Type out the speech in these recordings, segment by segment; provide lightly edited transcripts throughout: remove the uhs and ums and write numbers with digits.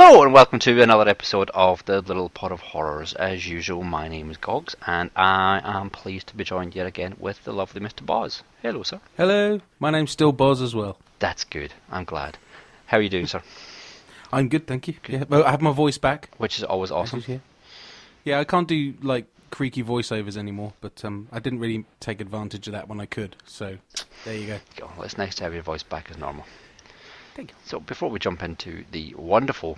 Hello and welcome to another episode of The Little Pod of Horrors. As usual, my name is Gogs and I am pleased to be joined yet again with the lovely Mr. Boz. Hello, sir. Hello, my name's still Boz as well. That's good, I'm glad. How are you doing, sir? I'm good, thank you. Yeah, well, I have my voice back. Which is always awesome. Yeah, I can't do like creaky voiceovers anymore, but I didn't really take advantage of that when I could, so there you go. Well, it's nice to have your voice back as normal. Thank you. So before we jump into the wonderful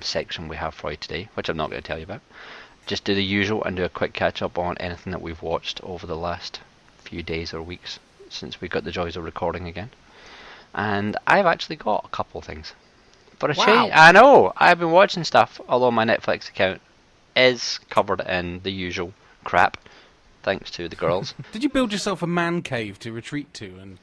section we have for you today, which I'm not going to tell you about, just do the usual and do a quick catch up on anything that we've watched over the last few days or weeks since we got the joys of recording again. And I've actually got a couple of things. For a change, I know, I've been watching stuff, although my Netflix account is covered in the usual crap, thanks to the girls. Did you build yourself a man cave to retreat to and...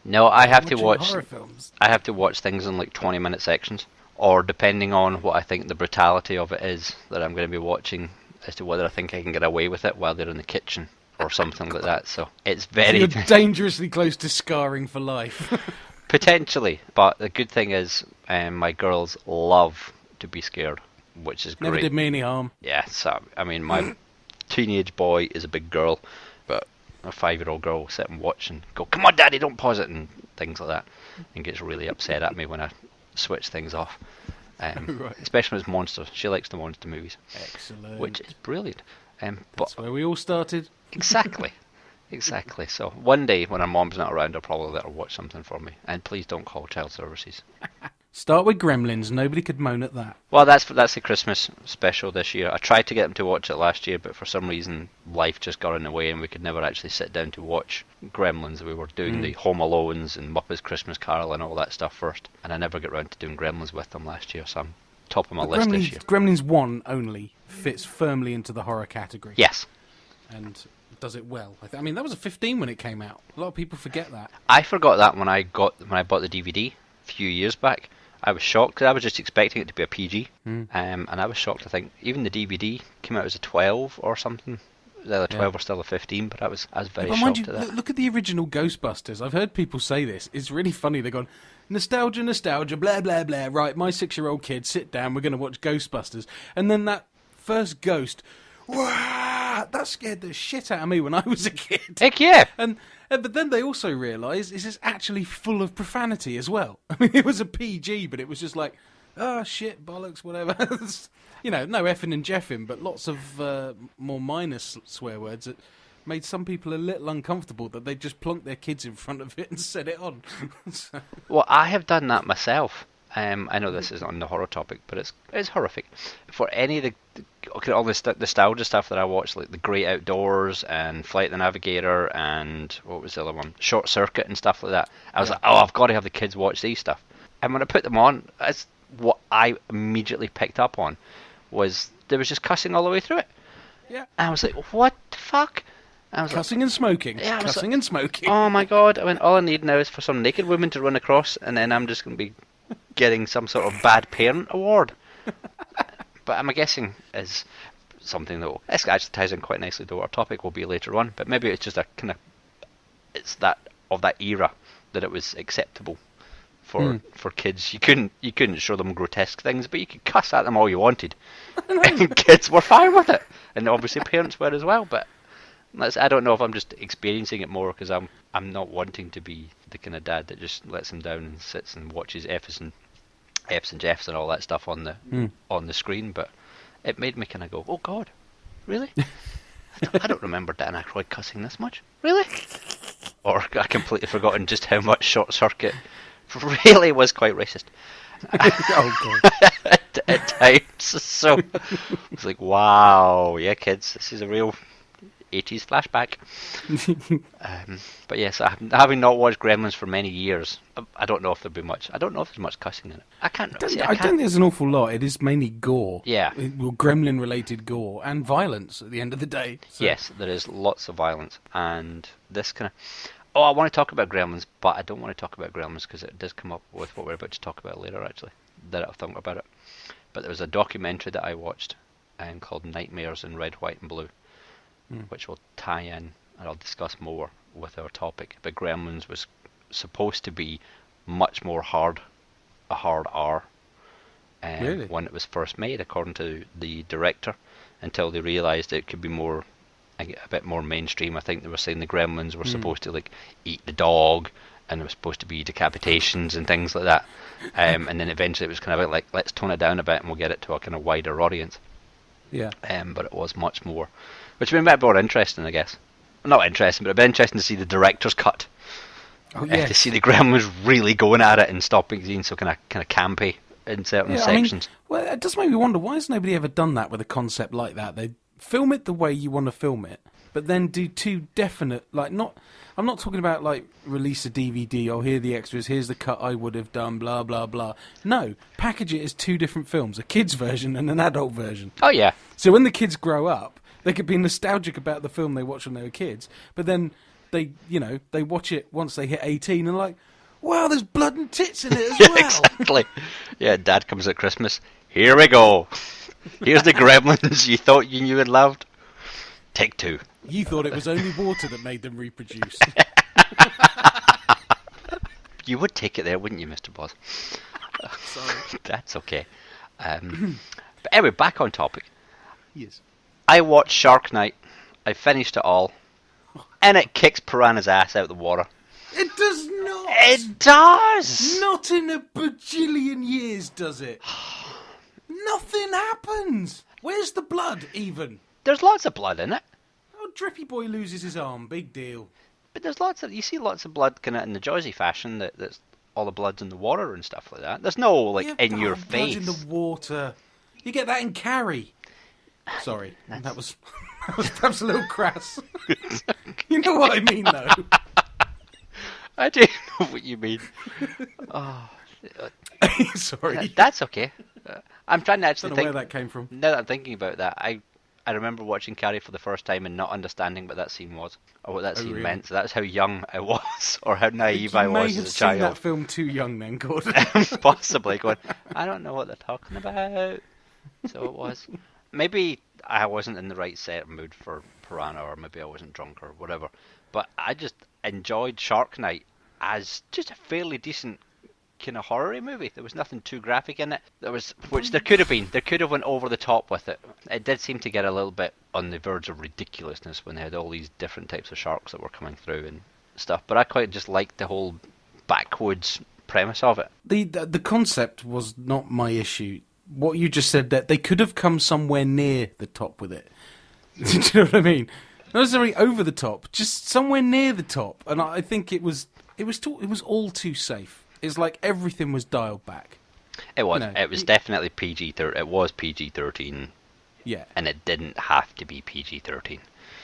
No, I have to watch horror films? I have to watch things in like 20-minute sections, or depending on what I think the brutality of it is that I'm going to be watching, as to whether I think I can get away with it while they're in the kitchen or something like that. So it's very... You're dangerously close to scarring for life. Potentially, but the good thing is my girls love to be scared, which is great. Never did me any harm. Yeah, so I mean, my teenage boy is a big girl, but a 5-year-old girl will sit and watch and go, "Come on, Daddy, don't pause it," and things like that, and gets really upset at me when I switch things off. Right. Especially when it's monsters. She likes the monster movies. Excellent. Which is brilliant. That's where we all started. Exactly. Exactly. So one day when her mom's not around, I'll probably let her watch something for me. And please don't call child services. Start with Gremlins. Nobody could moan at that. Well, that's the Christmas special this year. I tried to get them to watch it last year, but for some reason life just got in the way and we could never actually sit down to watch Gremlins. We were doing the Home Alones and Muppets Christmas Carol and all that stuff first, and I never got around to doing Gremlins with them last year, so I'm top of my list this year. Gremlins 1 only fits firmly into the horror category. Yes. And does it well. I mean, that was a 15 when it came out. A lot of people forget that. I forgot that when I bought the DVD a few years back. I was shocked because I was just expecting it to be a PG, and I was shocked. I think even the DVD came out as a 12 or something. The 12 or still a 15, but I was very shocked at that. Look at the original Ghostbusters. I've heard people say this. It's really funny. They're going, nostalgia, blah, blah, blah. Right, my 6-year-old kid, sit down, we're going to watch Ghostbusters. And then that first ghost, wah, that scared the shit out of me when I was a kid. Heck yeah! But then they also realised this is actually full of profanity as well. I mean, it was a PG, but it was just like, oh, shit, bollocks, whatever. You know, no effing and jeffing, but lots of more minor swear words that made some people a little uncomfortable that they just plonked their kids in front of it and set it on. So. Well, I have done that myself. I know this is on the horror topic, but it's horrific. For any of all the nostalgia stuff that I watched, like The Great Outdoors and Flight of the Navigator and what was the other one, Short Circuit and stuff like that, I was like, oh, I've got to have the kids watch these stuff. And when I put them on, that's what I immediately picked up on, was there was just cussing all the way through it. Yeah. And I was like, what the fuck? Cussing and smoking. Yeah, cussing and smoking. Oh my god! I mean, all I need now is for some naked women to run across, and then I'm just going to be getting some sort of bad parent award. But I'm guessing is something that this actually ties in quite nicely to what our topic will be later on. But maybe it's just a kind of that era that it was acceptable for kids. You couldn't show them grotesque things, but you could cuss at them all you wanted, and kids were fine with it, and obviously parents were as well. But I don't know if I'm just experiencing it more because I'm not wanting to be the kind of dad that just lets them down and sits and watches F's and Jeffs and all that stuff on the screen. But it made me kind of go, oh god, really? I don't remember Dan Aykroyd cussing this much, really? Or I completely forgotten just how much Short Circuit really was quite racist. Oh god. At times, so it's like, wow, yeah, kids, this is a real 80s flashback. But yes, having not watched Gremlins for many years, I don't know if there'd be much. I don't know if there's much cussing in it. I don't think there's an awful lot. It is mainly gore. Yeah. Gremlin-related gore and violence at the end of the day. So. Yes, there is lots of violence. And this kind of... Oh, I want to talk about Gremlins, but I don't want to talk about Gremlins because it does come up with what we're about to talk about later, actually. That I'll think about it. But there was a documentary that I watched called Nightmares in Red, White and Blue, which will tie in, and I'll discuss more with our topic. But Gremlins was supposed to be much more a hard R, Really? when it was first made, according to the director, until they realised it could be more, a bit more mainstream. I think they were saying the gremlins were supposed to like eat the dog, and there was supposed to be decapitations and things like that. And then eventually it was kind of like, let's tone it down a bit and we'll get it to a kind of wider audience. Yeah. But it was much more, which would be a bit more interesting, I guess. Not interesting, but it'd be interesting to see the director's cut. Oh, yes. To see the gremlins really going at it and stopping being so kind of campy in certain sections. Well, it does make me wonder, why has nobody ever done that with a concept like that? They film it the way you want to film it, but then do two definite, like, not... I'm not talking about, like, release a DVD, or here are the extras, here's the cut I would have done, blah, blah, blah. No, package it as two different films, a kid's version and an adult version. Oh, yeah. So when the kids grow up, they could be nostalgic about the film they watched when they were kids, but then they watch it once they hit 18 and like, wow, there's blood and tits in it as well. Exactly. Yeah, Dad comes at Christmas. Here we go. Here's the gremlins you thought you knew and loved. Take two. You thought it was only water that made them reproduce. You would take it there, wouldn't you, Mr. Boz? Sorry. That's okay. But anyway, back on topic. Yes. I watched Shark Night. I finished it all. And it kicks Piranha's ass out of the water. It does not! It does! Not in a bajillion years, does it? Nothing happens! Where's the blood, even? There's lots of blood in it. Oh, Drippy Boy loses his arm, big deal. But there's you see lots of blood kind of in the Jersey fashion, that's all the blood's in the water and stuff like that. There's no, like, in your face. Blood in the water. You get that in Carrie. Sorry, that was perhaps a little crass. You know what I mean, though. I do know what you mean. Oh, sorry. That's okay. I'm trying to actually I don't know think where that came from. Now that I'm thinking about that, I remember watching Carrie for the first time and not understanding what that scene was, or what that scene really? meant. So that's how young I was, or how naive I was as a You may have seen child. that film too young then, Gordon. Possibly going, I don't know what they're talking about. So it was. Maybe I wasn't in the right set of mood for Piranha, or maybe I wasn't drunk or whatever. But I just enjoyed Shark Night as just a fairly decent kind of horror movie. There was nothing too graphic in it. Which there could have been. There could have went over the top with it. It did seem to get a little bit on the verge of ridiculousness when they had all these different types of sharks that were coming through and stuff. But I quite just liked the whole backwoods premise of it. The concept was not my issue. What you just said, that they could have come somewhere near the top with it. Do you know what I mean? Not necessarily over the top, just somewhere near the top. And I think it was all too safe. It's like everything was dialed back. It was. You know, it was definitely PG-13. It was PG-13. Yeah. And it didn't have to be PG-13.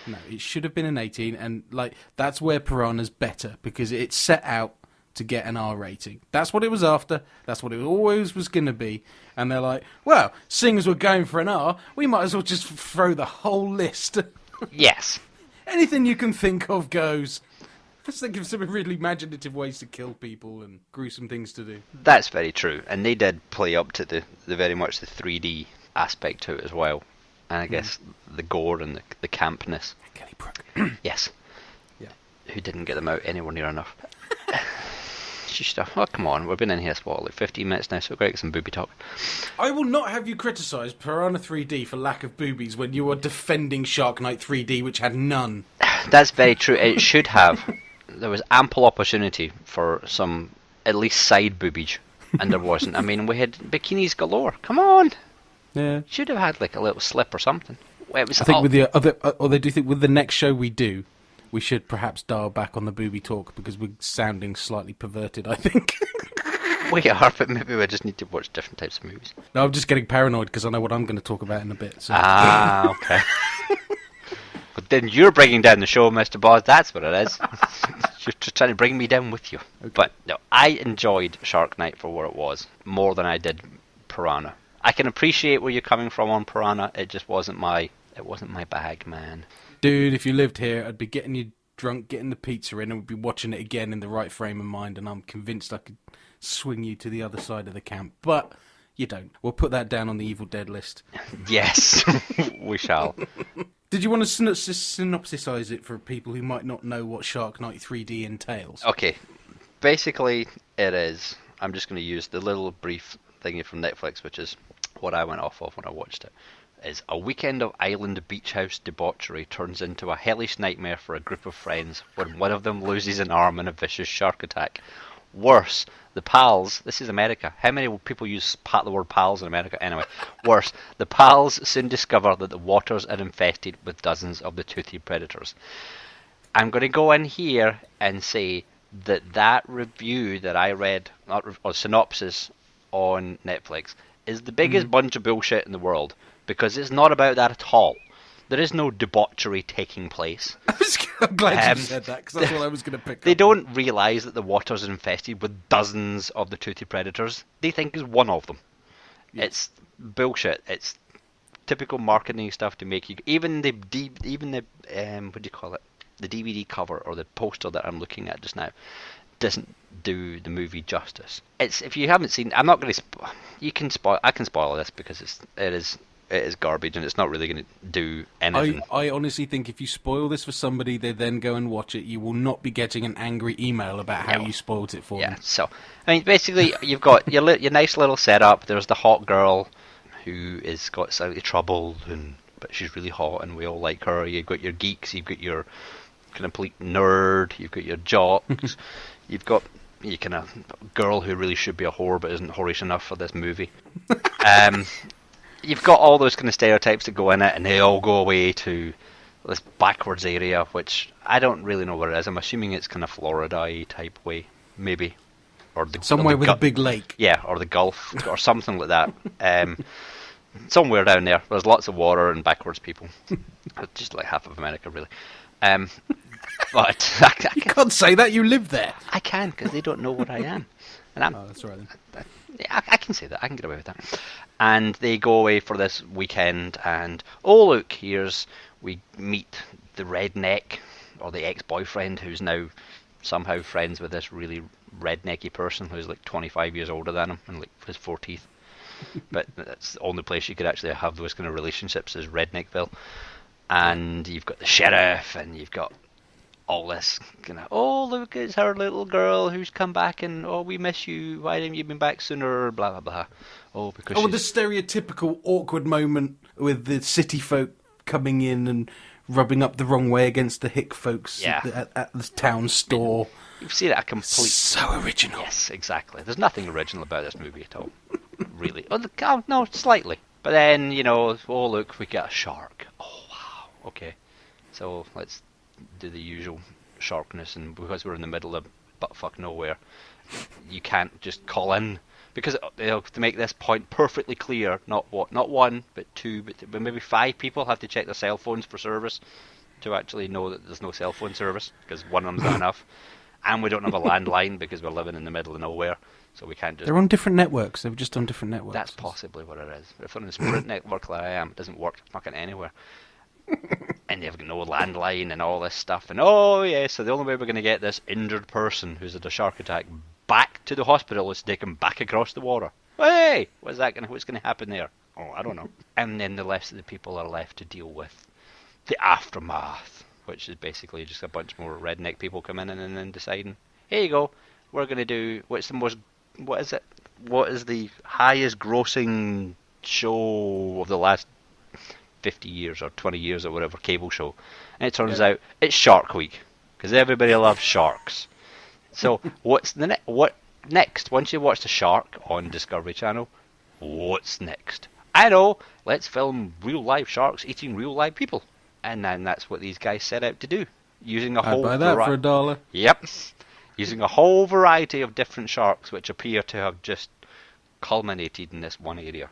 No, it should have been an 18, and like that's where Piranha's better, because it set out to get an R rating. That's what it was after. That's what it always was going to be. And they're like, well, seeing as we're going for an R, we might as well just throw the whole list. Yes. Anything you can think of goes. Let's think of some really imaginative ways to kill people and gruesome things to do. That's very true. And they did play up to the very much the 3D aspect to it as well. And I guess the gore and the campness. Kelly Brook. Yes. Yeah. Who didn't get them out anywhere near enough. Stuff. Oh, come on. We've been in here for like 15 minutes now, so we've got to get some booby talk. I will not have you criticise Piranha 3D for lack of boobies when you are defending Shark Night 3D, which had none. That's very true. It should have. There was ample opportunity for some, at least side boobage, and there wasn't. I mean, we had bikinis galore. Come on. Yeah. Should have had like a little slip or something. It was I think with the other, or they do think with the next show we do, we should perhaps dial back on the booby talk, because we're sounding slightly perverted, I think. We are, but maybe we just need to watch different types of movies. No, I'm just getting paranoid because I know what I'm going to talk about in a bit. So. Ah, okay. But then you're bringing down the show, Mr. Boz. That's what it is. You're just trying to bring me down with you. Okay. But no, I enjoyed Shark Night for what it was more than I did Piranha. I can appreciate where you're coming from on Piranha. It just wasn't my bag, man. Dude, if you lived here, I'd be getting you drunk, getting the pizza in, and we'd be watching it again in the right frame of mind, and I'm convinced I could swing you to the other side of the camp. But you don't. We'll put that down on the Evil Dead list. Yes, we shall. Did you want to synopsisize it for people who might not know what Shark Night 3D entails? Okay. Basically, it is I'm just going to use the little brief thingy from Netflix, which is what I went off of when I watched it. Is a weekend of island beach house debauchery turns into a hellish nightmare for a group of friends when one of them loses an arm in a vicious shark attack. Worse, the pals, this is America. How many people use the word pals in America? Anyway, worse, the pals soon discover that the waters are infested with dozens of the toothy predators. I'm going to go in here and say that review that I read, or synopsis on Netflix, is the biggest bunch of bullshit in the world, because it's not about that at all. There is no debauchery taking place. I'm glad you said that, because that's what I was going to pick up. They don't realise that the waters are infested with dozens of the toothy predators. They think it's one of them. Yeah. It's bullshit. It's typical marketing stuff to make you... Even the what do you call it? The DVD cover or the poster that I'm looking at just now doesn't do the movie justice. It's, if you haven't seen... I'm not going to... I can spoil this because it is garbage and it's not really going to do anything. I honestly think if you spoil this for somebody, they then go and watch it, you will not be getting an angry email about how you spoiled it for them. Yeah, so, I mean, basically, you've got your nice little setup. There's the hot girl who is got slightly trouble, but she's really hot and we all like her. You've got your geeks, you've got your complete nerd, you've got your jocks, you've got your kind of girl who really should be a whore but isn't whorish enough for this movie. You've got all those kind of stereotypes that go in it, and they all go away to this backwards area, which I don't really know what it is. I'm assuming it's kind of Florida-y type way, maybe. Somewhere with a big lake. Yeah, or the Gulf, or something like that. Somewhere down there. There's lots of water and backwards people. Just like half of America, really. But you can't say that, you live there. I can, because they don't know what I am. And that's right then. I can say that. I can get away with that. And they go away for this weekend, and oh look, we meet the redneck, or the ex-boyfriend, who's now somehow friends with this really rednecky person who's like 25 years older than him, and like his 40th. But that's the only place you could actually have those kind of relationships is Redneckville. And you've got the sheriff, and you've got all this kind of, oh look, it's her little girl who's come back, and oh, we miss you, why haven't you been back sooner, blah blah blah. Oh, because the stereotypical awkward moment with the city folk coming in and rubbing up the wrong way against the hick folks at the town store. You've seen it a complete... So original. Yes, exactly. There's nothing original about this movie at all, really. Oh, no, slightly. But then, oh look, we got a shark. Oh wow, okay. So let's do the usual sharkness, and because we're in the middle of buttfuck nowhere, you can't just call in, because to make this point perfectly clear, not one but two, but maybe 5 people have to check their cell phones for service to actually know that there's no cell phone service, because one of them's not enough, and we don't have a landline because we're living in the middle of nowhere, so we can't just... They're on different networks. They're just on different networks. That's possibly what it is. If they're on the Sprint network like I am, it doesn't work fucking anywhere. And they've got no landline and all this stuff, and so the only way we're going to get this injured person who's had a shark attack back to the hospital is to take him back across the water. Hey, what's going to happen there? Oh, I don't know. And then the rest of the people are left to deal with the aftermath, which is basically just a bunch more redneck people coming in and then deciding, here you go, we're going to do, what is the highest grossing show of the last 50 years or 20 years or whatever, cable show, and it turns out it's Shark Week because everybody loves sharks. So what next? Once you watch the shark on Discovery Channel, what's next? I know, let's film real live sharks eating real live people, and then that's what these guys set out to do, using a whole... I'd buy that for $1. Yep, using a whole variety of different sharks, which appear to have just culminated in this one area.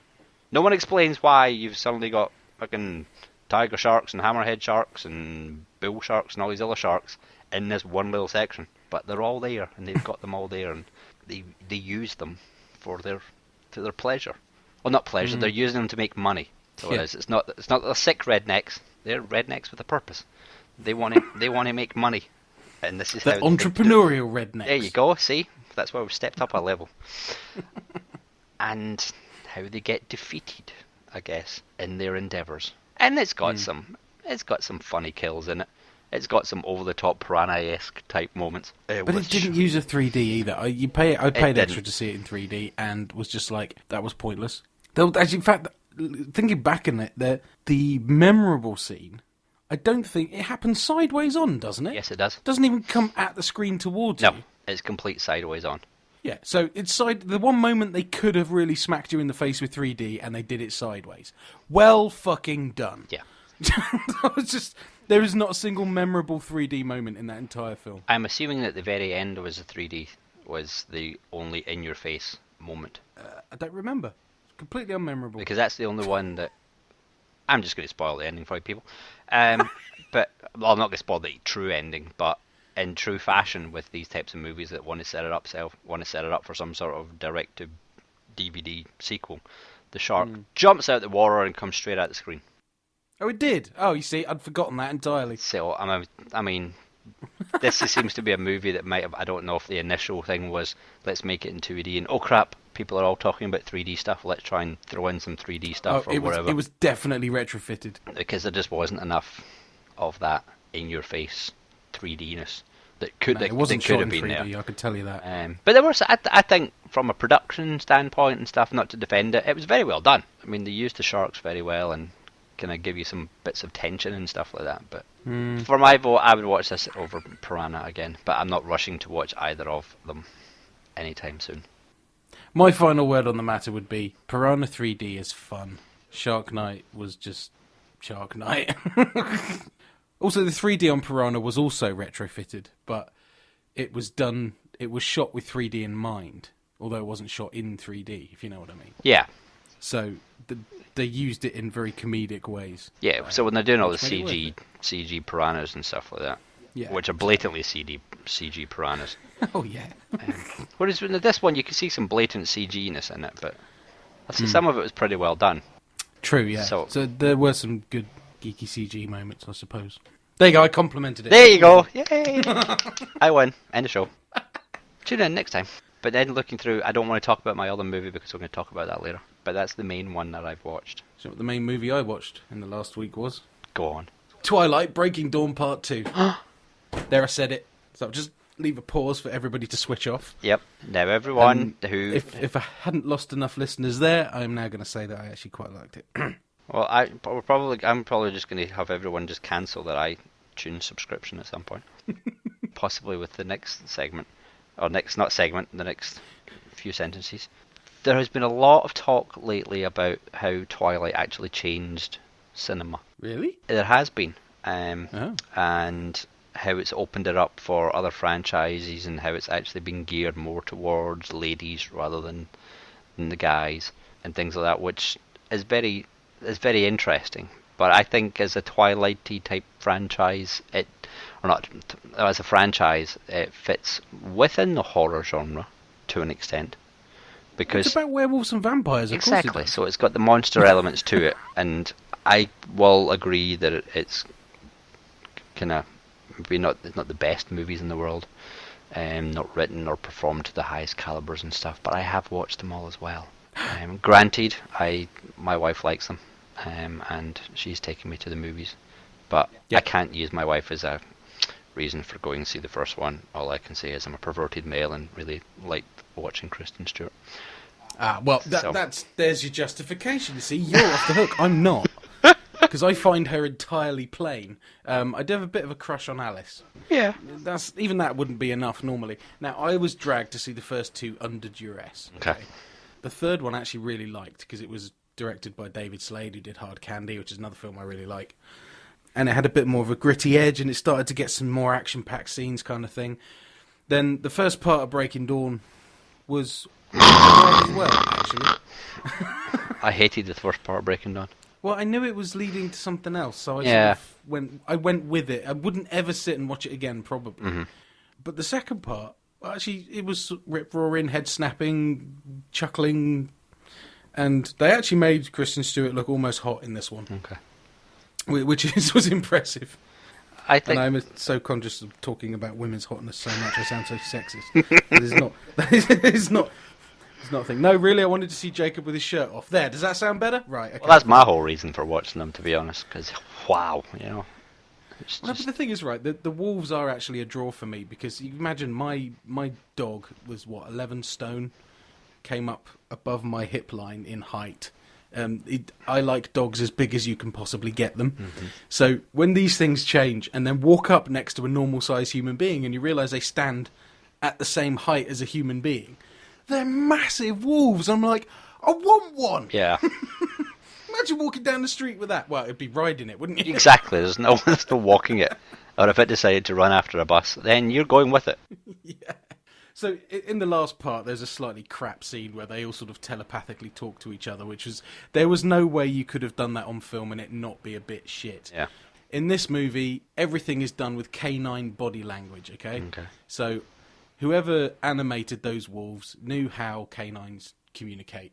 No one explains why you've suddenly got fucking tiger sharks and hammerhead sharks and bull sharks and all these other sharks in this one little section, but they're all there, and they've got them all there, and they use them to their pleasure. Well, not pleasure. They're using them to make money. So it is. It's not the sick rednecks. They're rednecks with a purpose. They want to make money, and this is the entrepreneurial rednecks. There you go. See, that's why we've stepped up a level. And how they get defeated, I guess, in their endeavours. And it's got some funny kills in it. It's got some over-the-top Piranha-esque type moments. But it didn't use a 3D either. I paid extra didn't. to see it in 3D and was just like, that was pointless. Actually, in fact, thinking back on it, the memorable scene, I don't think it happens sideways on, doesn't it? Yes, it does. It doesn't even come at the screen towards you. No, it's complete sideways on. Yeah, so it's the one moment they could have really smacked you in the face with 3D, and they did it sideways. Well fucking done. Yeah. There is not a single memorable 3D moment in that entire film. I'm assuming that the very end was the 3D, was the only in-your-face moment. I don't remember. It's completely unmemorable. Because that's the only one that... I'm just going to spoil the ending for you people. But well, I'm not going to spoil the true ending, but in true fashion with these types of movies that want to set it up for some sort of direct-to-DVD sequel, the shark jumps out the water and comes straight at the screen. Oh, it did? Oh, you see, I'd forgotten that entirely. So, I mean, this seems to be a movie that might have... I don't know if the initial thing was, let's make it in 2D, and oh crap, people are all talking about 3D stuff, let's try and throw in some 3D stuff or whatever. It was definitely retrofitted. Because there just wasn't enough of that in-your-face 3D-ness that could have been 3D, there. I could tell you that. But there was, I think, from a production standpoint and stuff, not to defend it, it was very well done. I mean, they used the sharks very well and kind of give you some bits of tension and stuff like that. But for my vote, I would watch this over Piranha again. But I'm not rushing to watch either of them anytime soon. My final word on the matter would be Piranha 3D is fun. Shark Night was just Shark Night. Also, the 3D on Piranha was also retrofitted, but it was shot with 3D in mind, although it wasn't shot in 3D, if you know what I mean. Yeah. So they used it in very comedic ways. Yeah, so when they're doing all the CG piranhas and stuff like that, which are blatantly CG piranhas. Oh, yeah. Whereas in this one, you can see some blatant CG-ness in it, but I see some of it was pretty well done. True, yeah. So there were some good geeky CG moments, I suppose. There you go, I complimented it. There you go. Yay! I win. End of show. Tune in next time. But then looking through, I don't want to talk about my other movie because we're going to talk about that later. But that's the main one that I've watched. So what the main movie I watched in the last week was? Go on. Twilight Breaking Dawn Part 2. There I said it. So I'll just leave a pause for everybody to switch off. Yep. Now everyone who... If I hadn't lost enough listeners there, I'm now going to say that I actually quite liked it. Well, I'm probably just going to have everyone just cancel their iTunes subscription at some point. Possibly with the next segment. Or the next few sentences. There has been a lot of talk lately about how Twilight actually changed cinema. Really? There has been. And how it's opened it up for other franchises and how it's actually been geared more towards ladies rather than the guys and things like that, which is very interesting. But I think as a Twilight-y type franchise, it fits within the horror genre to an extent. Because it's about werewolves and vampires, of course. Exactly. So it's got the monster elements to it, and I will agree that it's kind of maybe not the best movies in the world, not written or performed to the highest calibers and stuff. But I have watched them all as well. Granted, my wife likes them, and she's taken me to the movies, but I can't use my wife as a reason for going to see the first one. All I can say is I'm a perverted male and really liked watching Kristen Stewart. Well, there's your justification. You see, you're off the hook. I'm not, because I find her entirely plain. I do have a bit of a crush on Alice. Yeah, even that wouldn't be enough normally. Now, I was dragged to see the first two under duress. Okay. The third one I actually really liked because it was directed by David Slade, who did Hard Candy, which is another film I really like. And it had a bit more of a gritty edge, and it started to get some more action-packed scenes kind of thing. Then the first part of Breaking Dawn was as well, actually. I hated the first part of Breaking Dawn. Well, I knew it was leading to something else, so I went with it. I wouldn't ever sit and watch it again, probably. Mm-hmm. But the second part, actually, it was rip-roaring, head-snapping, chuckling, and they actually made Kristen Stewart look almost hot in this one. Okay. Which was impressive. I think... And I'm so conscious of talking about women's hotness so much, I sound so sexist. It's not a thing. No, really, I wanted to see Jacob with his shirt off. There, does that sound better? Right, okay. Well, that's my whole reason for watching them, to be honest, because, wow, you know. It's Well, just... but the thing is, right, the wolves are actually a draw for me, because you imagine my dog was, 11 stone, came up above my hip line in height. I like dogs as big as you can possibly get them. Mm-hmm. So when these things change and then walk up next to a normal-sized human being and you realise they stand at the same height as a human being, they're massive wolves. I'm like, I want one! Yeah. Imagine walking down the street with that. Well, it'd be riding it, wouldn't you? Exactly. There's no walking it. Or if it decided to run after a bus, then you're going with it. Yeah. So in the last part, there's a slightly crap scene where they all sort of telepathically talk to each other, there was no way you could have done that on film and it not be a bit shit. Yeah. In this movie, everything is done with canine body language, okay? Okay. So whoever animated those wolves knew how canines communicate.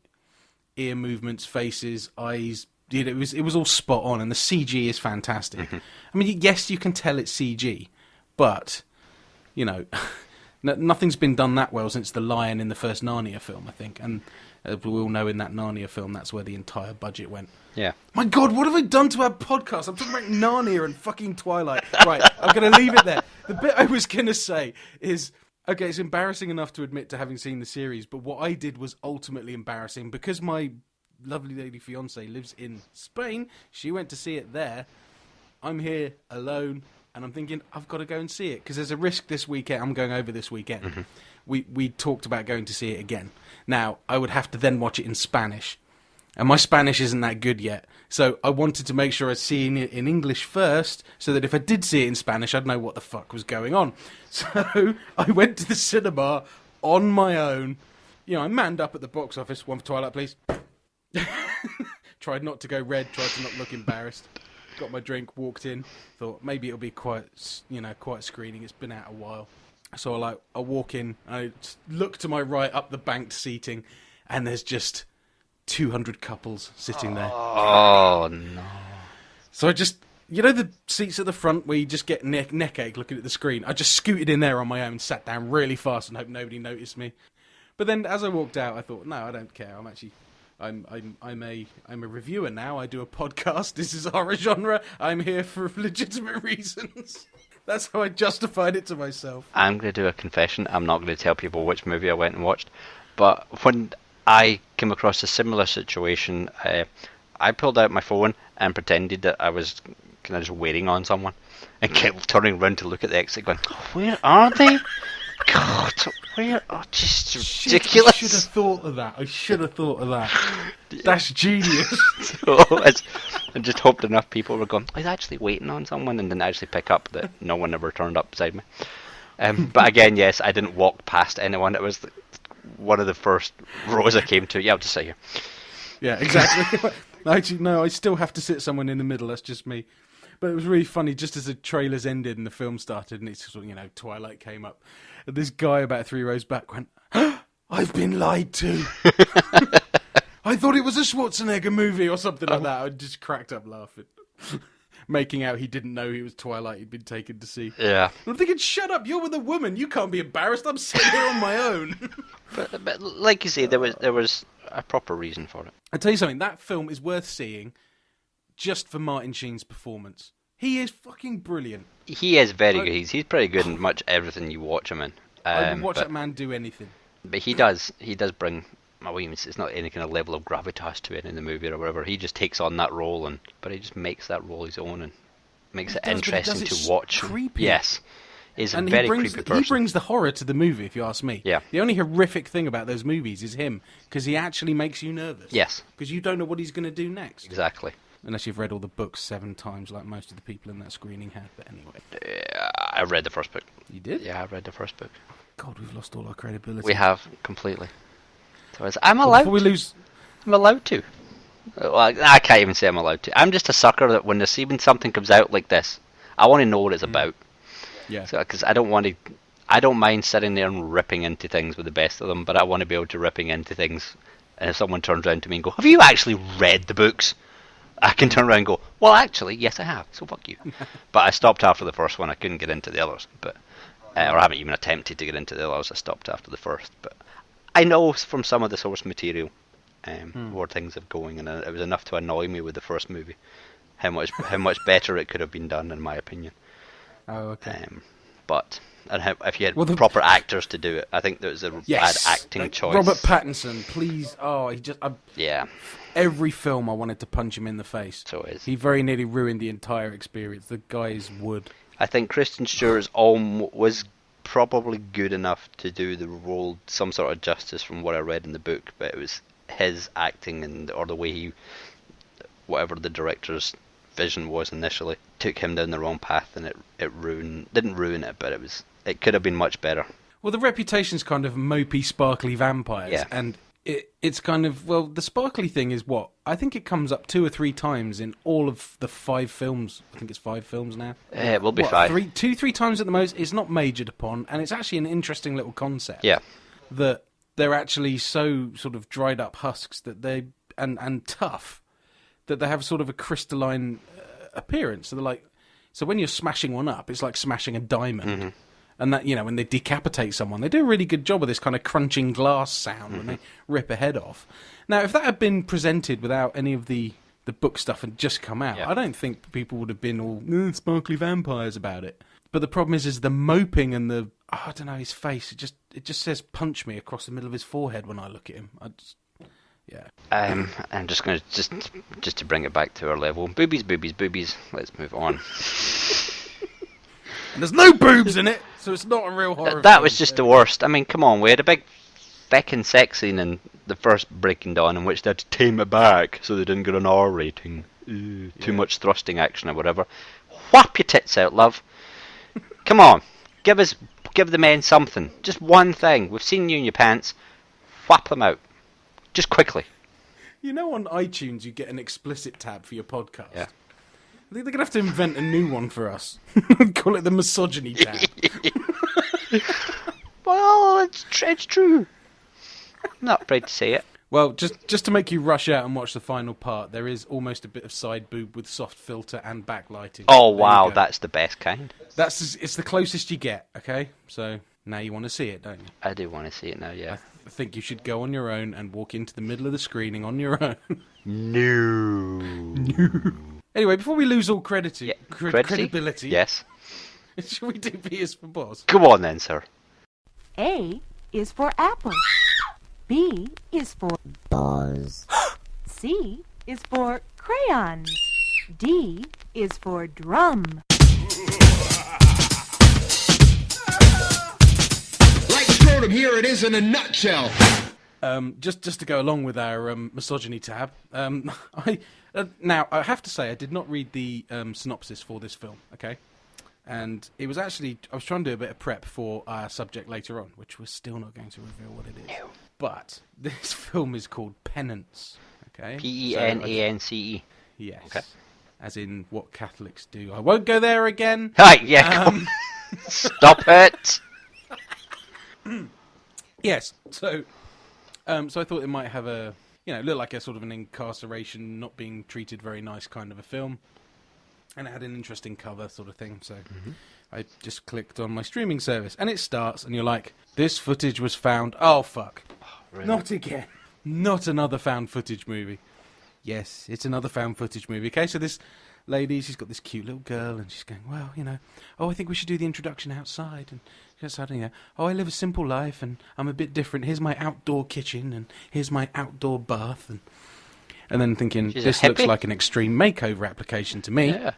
Ear movements, faces, eyes, it was all spot on, and the CG is fantastic. Mm-hmm. I mean, yes, you can tell it's CG, but, nothing's been done that well since the lion in the first Narnia film, I think. And as we all know, in that Narnia film, that's where the entire budget went. Yeah. My God, what have I done to our podcast? I'm talking about Narnia and fucking Twilight. Right, I'm going to leave it there. The bit I was going to say is, okay, it's embarrassing enough to admit to having seen the series, but what I did was ultimately embarrassing. Because my lovely lady fiancée lives in Spain, she went to see it there. I'm here alone. And I'm thinking, I've got to go and see it, because there's a risk this weekend. I'm going over this weekend. Mm-hmm. We talked about going to see it again. Now, I would have to then watch it in Spanish. And my Spanish isn't that good yet. So I wanted to make sure I'd seen it in English first, so that if I did see it in Spanish, I'd know what the fuck was going on. So I went to the cinema on my own. I manned up at the box office. One for Twilight, please. Tried not to go red, tried to not look embarrassed. Got my drink, walked in, thought maybe it'll be quite screening. It's been out a while. So I walk in, I look to my right up the banked seating, and there's just 200 couples sitting there. Oh, no. So I just, the seats at the front where you just get neck ache looking at the screen? I just scooted in there on my own, sat down really fast and hoped nobody noticed me. But then as I walked out, I thought, no, I don't care. I'm a reviewer now. I do a podcast. This is horror genre. I'm here for legitimate reasons. That's how I justified it to myself. I'm going to do a confession. I'm not going to tell people which movie I went and watched. But when I came across a similar situation, I pulled out my phone and pretended that I was kind of just waiting on someone, and kept turning around to look at the exit, going, oh, "Where are they? God, where? Oh, just ridiculous." I should have thought of that. That's genius. So I just hoped enough people were going, I was actually waiting on someone, and didn't actually pick up that no one ever turned up beside me. But again, yes, I didn't walk past anyone. It was one of the first rows I came to. Yeah, I'll just sit here. Yeah, exactly. Actually, no, I still have to sit someone in the middle. That's just me. But it was really funny, just as the trailers ended and the film started, and it's sort of, Twilight came up. And this guy about 3 rows back went, I've been lied to. I thought it was a Schwarzenegger movie or something like that. I just cracked up laughing. Making out he didn't know he was Twilight he'd been taken to see. Yeah. I'm thinking, shut up, you're with a woman. You can't be embarrassed. I'm sitting here on my own. But like you say, there was a proper reason for it. I'll tell you something, that film is worth seeing just for Martin Sheen's performance. He is fucking brilliant. He is very good. He's pretty good in much everything you watch him in. I would watch that man do anything. But he does bring, well, it's not any kind of level of gravitas to it in the movie or whatever. He just takes on that role, but he just makes that role his own and makes it interesting to watch. Creepy. Yes. He's a very creepy person. He brings the horror to the movie, if you ask me. Yeah. The only horrific thing about those movies is him, because he actually makes you nervous. Yes. Because you don't know what he's going to do next. Exactly. Unless you've read all the books 7 times, like most of the people in that screening had. But anyway. Yeah, I read the first book. You did? Yeah, I read the first book. God, we've lost all our credibility. We have, completely. So I'm allowed. Before we lose... I'm allowed to. Well, I can't even say I'm allowed to. I'm just a sucker that when something comes out like this, I want to know what it's about. Yeah. Because I don't mind sitting there and ripping into things with the best of them, but I want to be able to ripping into things. And if someone turns around to me and go, "Have you actually read the books?" I can turn around and go, "Well, actually, yes, I have. So fuck you." But I stopped after the first one. I couldn't get into the others, or I haven't even attempted to get into the others. I stopped after the first. But I know from some of the source material where things are going, and it was enough to annoy me with the first movie. how much better it could have been done, in my opinion. Oh, okay. But if you had Well, proper actors to do it, I think there was a bad acting choice. Robert Pattinson, please. Oh, Yeah. Every film I wanted to punch him in the face. So is. He very nearly ruined the entire experience. The guy's wood. I think Kristen Stewart's was probably good enough to do the role some sort of justice from what I read in the book, but it was his acting or the way whatever the director's vision was initially, took him down the wrong path, and it didn't ruin it, but it could have been much better. Well, the reputation's kind of mopey, sparkly vampires, yeah. And it's kind of, well, the sparkly thing is what? I think it comes up 2 or 3 times in all of the 5 films. I think it's 5 films now. It will be 5. 2-3 times at the most. It's not majored upon, and it's actually an interesting little concept. Yeah. That they're actually so sort of dried up husks that they and tough that they have sort of a crystalline appearance. So they're like, so when you're smashing one up, it's like smashing a diamond. Mm-hmm. And that, when they decapitate someone, they do a really good job of this kind of crunching glass sound when they rip a head off. Now, if that had been presented without any of the book stuff and just come out, I don't think people would have been all sparkly vampires about it. But the problem is the moping and I don't know, his face. It just says punch me across the middle of his forehead when I look at him. I'm just going to just to bring it back to our level. Boobies. Let's move on. And there's no boobs in it, so it's not a real horror. That was just the worst. I mean, come on, we had a big feckin' sex scene in the first Breaking Dawn in which they had to tame it back so they didn't get an R rating. Too much thrusting action or whatever. Whap your tits out, love. Come on, give the men something. Just one thing. We've seen you in your pants. Whap them out. Just quickly. On iTunes you get an explicit tab for your podcast. Yeah. I think they're going to have to invent a new one for us. Call it the misogyny tab. Well, it's true. I'm not afraid to say it. Well, just to make you rush out and watch the final part, there is almost a bit of side boob with soft filter and backlighting. Oh, wow, that's the best kind. It's the closest you get, okay? So now you want to see it, don't you? I do want to see it now, yeah. I think you should go on your own and walk into the middle of the screening on your own. No. Anyway, before we lose all credibility, yes, shall we do B is for Boz? Go on then, sir. A is for apple. B is for Boz. C is for crayons. D is for drum. Like scrotum, here it is in a nutshell. Just to go along with our misogyny tab, now I have to say I did not read the synopsis for this film, okay? And it was actually, I was trying to do a bit of prep for our subject later on, which we're still not going to reveal what it is. No. But this film is called Penance, okay? Penance. Yes. Okay. As in what Catholics do. I won't go there again. Right, yeah, stop it. Yes, so I thought it might have look like a sort of an incarceration, not being treated very nice kind of a film. And it had an interesting cover sort of thing, so I just clicked on my streaming service. And it starts, and you're like, this footage was found. Oh, fuck. Oh, really? Not again. Not another found footage movie. Yes, it's another found footage movie. Okay, so this lady, she's got this cute little girl, and she's going, well, I think we should do the introduction outside. And she goes, I live a simple life, and I'm a bit different. Here's my outdoor kitchen, and here's my outdoor bath. And then thinking, this looks like an extreme makeover application to me. Yeah.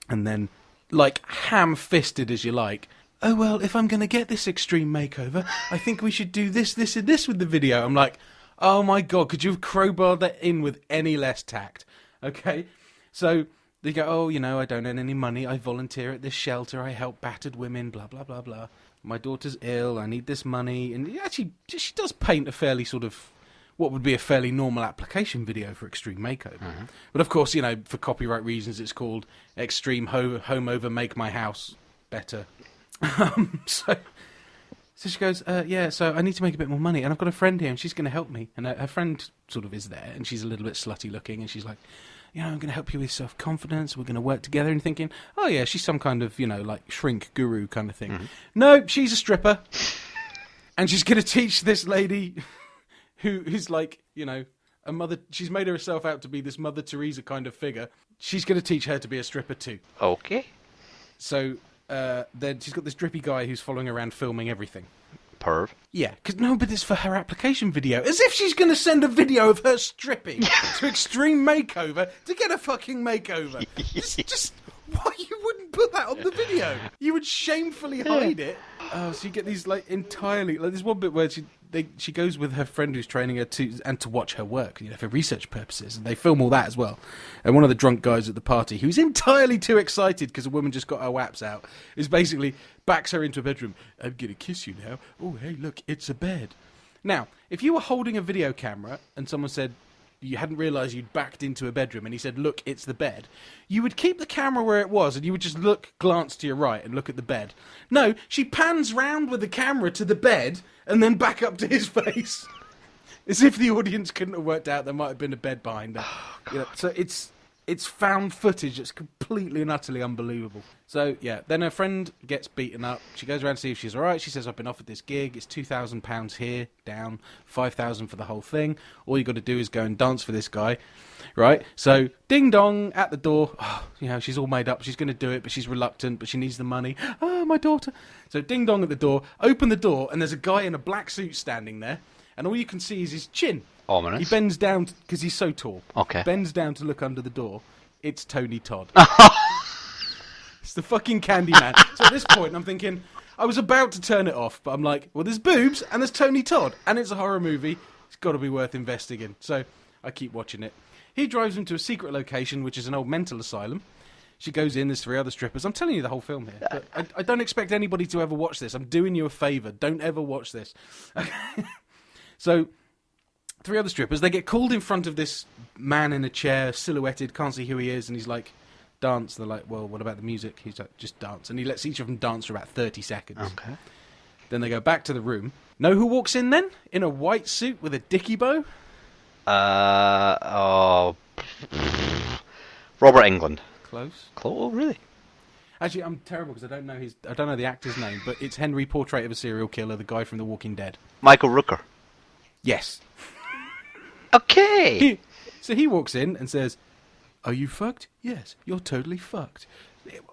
And then, like, ham-fisted as you like, oh, well, if I'm going to get this extreme makeover, I think we should do this, this, and this with the video. I'm like, oh, my God, could you have crowbarred that in with any less tact? Okay? So they go, oh, I don't earn any money. I volunteer at this shelter. I help battered women, blah, blah, blah, blah. My daughter's ill. I need this money. And actually, she does paint a fairly sort of what would be a fairly normal application video for extreme makeover. Mm-hmm. But of course, for copyright reasons, it's called Extreme Home Over Make My House Better. So she goes, yeah, so I need to make a bit more money, and I've got a friend here, and she's going to help me. And her friend sort of is there, and she's a little bit slutty looking, and she's like, I'm going to help you with self-confidence. We're going to work together. And thinking, oh yeah, she's some kind of, like shrink guru kind of thing. Mm-hmm. No, she's a stripper, and she's going to teach this lady who's like, She's made herself out to be this Mother Teresa kind of figure. She's going to teach her to be a stripper too. Okay. So then she's got this drippy guy who's following her around filming everything. Perv. Yeah, but it's for her application video. As if she's going to send a video of her stripping to Extreme Makeover to get a fucking makeover. just why you wouldn't put that on the video? You would shamefully hide it. Oh, so you get these entirely there's one bit where she goes with her friend who's training her to watch her work, for research purposes, and they film all that as well. And one of the drunk guys at the party, who's entirely too excited because a woman just got her waps out, is basically backs her into a bedroom. I'm gonna kiss you now. Oh, hey, look, it's a bed. Now, if you were holding a video camera and someone said you hadn't realised you'd backed into a bedroom and he said, look, it's the bed, you would keep the camera where it was and you would just glance to your right and look at the bed. No, she pans round with the camera to the bed and then back up to his face. As if the audience couldn't have worked out there might have been a bed behind her. So it's found footage that's completely and utterly unbelievable. So, yeah, then her friend gets beaten up. She goes around to see if she's all right. She says, I've been offered this gig. It's £2,000 here, down, $5,000 for the whole thing. All you got to do is go and dance for this guy, right? So, ding-dong, at the door. Oh, she's all made up. She's going to do it, but she's reluctant, but she needs the money. Oh, my daughter. So, ding-dong at the door. Open the door, and there's a guy in a black suit standing there, and all you can see is his chin. Ominous. He bends down, because he's so tall. Okay. Bends down to look under the door. It's Tony Todd. It's the fucking Candyman. So at this point, I'm thinking, I was about to turn it off, but I'm like, well, there's boobs, and there's Tony Todd, and it's a horror movie. It's got to be worth investing in. So I keep watching it. He drives him to a secret location, which is an old mental asylum. She goes in, there's 3 other strippers. I'm telling you the whole film here. But I don't expect anybody to ever watch this. I'm doing you a favour. Don't ever watch this. So 3 other strippers, they get called in front of this man in a chair, silhouetted, can't see who he is, and he's like, dance. They're like, well, what about the music? He's like, just dance. And he lets each of them dance for about 30 seconds. Okay. Then they go back to the room. Know who walks in then? In a white suit with a dicky bow? Robert Englund. Close. Oh, really? Actually, I'm terrible because I don't know the actor's name, but it's Henry, Portrait of a Serial Killer, the guy from The Walking Dead. Michael Rooker. Yes. Okay. So he walks in and says, are you fucked? Yes, you're totally fucked.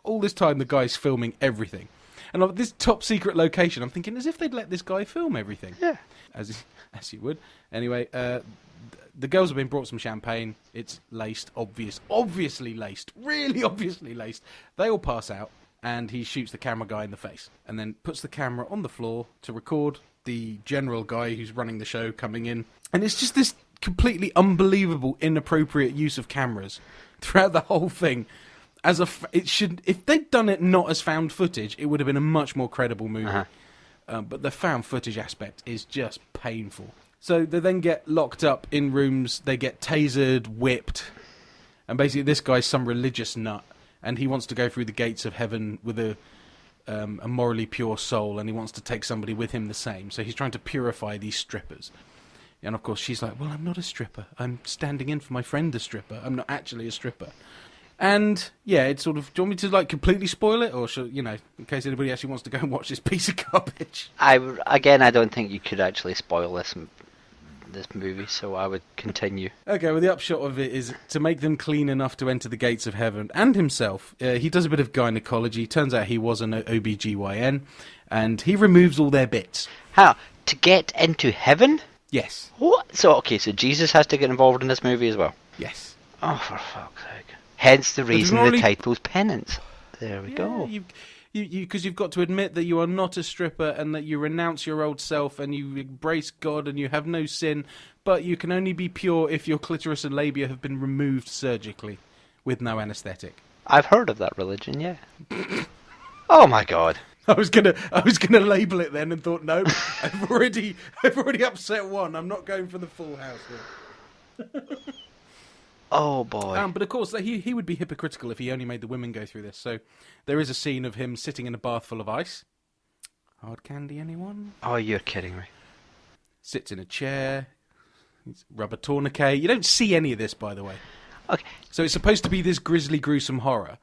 All this time, the guy's filming everything. And at this top secret location, I'm thinking as if they'd let this guy film everything. Yeah. As you would. Anyway, the girls have been brought some champagne. It's laced, obviously laced, really obviously laced. They all pass out, and he shoots the camera guy in the face, and then puts the camera on the floor to record the general guy who's running the show coming in. And it's just this completely unbelievable, inappropriate use of cameras throughout the whole thing. If they'd done it not as found footage, it would have been a much more credible movie. Uh-huh. But the found footage aspect is just painful. So they then get locked up in rooms, they get tasered, whipped, and basically this guy's some religious nut, and he wants to go through the gates of heaven with a morally pure soul, and he wants to take somebody with him the same. So he's trying to purify these strippers. And of course she's like, well, I'm not a stripper. I'm standing in for my friend the stripper. I'm not actually a stripper. And, yeah, it's sort of... Do you want me to, completely spoil it? Or, should, in case anybody actually wants to go and watch this piece of garbage? I don't think you could actually spoil this movie, so I would continue. Okay, well, the upshot of it is to make them clean enough to enter the gates of heaven, and himself. He does a bit of gynecology. Turns out he was an OBGYN, and he removes all their bits. How? To get into heaven? Yes. What? So Jesus has to get involved in this movie as well? Yes. Oh, for fuck's sake. Hence the reason the title's Penance. There we go. Because you've got to admit that you are not a stripper and that you renounce your old self and you embrace God and you have no sin, but you can only be pure if your clitoris and labia have been removed surgically with no anaesthetic. I've heard of that religion, yeah. Oh my God. I was gonna label it then and thought, no, I've already upset one. I'm not going for the full house here. Oh boy. But of course, he would be hypocritical if he only made the women go through this. So there is a scene of him sitting in a bath full of ice. Hard candy, anyone? Oh, you're kidding me. Sits in a chair. Rubber tourniquet. You don't see any of this, by the way. Okay. So it's supposed to be this grisly, gruesome horror.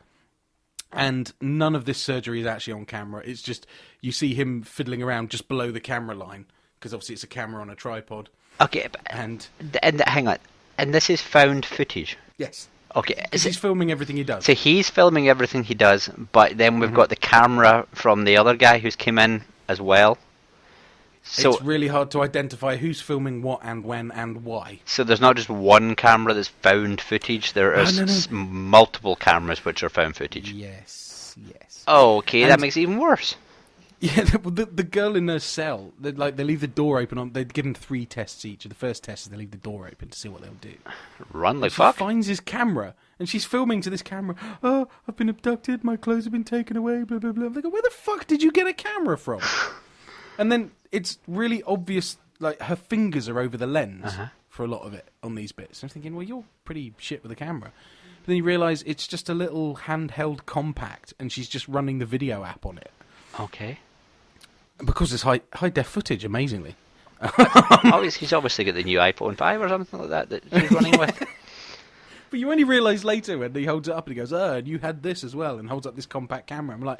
And none of this surgery is actually on camera. It's just, you see him fiddling around just below the camera line. Because obviously it's a camera on a tripod. Okay, and hang on. And this is found footage. Yes. Okay, Because he's filming everything he does. so he's filming everything he does, but then we've got the camera from the other guy who's come in as well. So it's really hard to identify who's filming what and when and why. So there's not just one camera that's found footage. There is multiple cameras which are found footage. Yes. Oh, okay, And- that makes it even worse. Yeah, the girl in her cell, they leave the door open. They give them 3 tests each. The first test is they leave the door open to see what they'll do. Run like She fuck. finds his camera, and she's filming to this camera. Oh, I've been abducted, my clothes have been taken away, blah, blah, blah. They go, where the fuck did you get a camera from? And then it's really obvious, like, her fingers are over the lens for a lot of it on these bits. I'm thinking, well, you're pretty shit with a camera. But then you realise it's just a little handheld compact, and she's just running the video app on it. Okay. Because it's high def footage, amazingly. He's obviously got the new iPhone 5 or something like that she's running with. But you only realise later when he holds it up and he goes, and you had this as well, and holds up this compact camera. I'm like,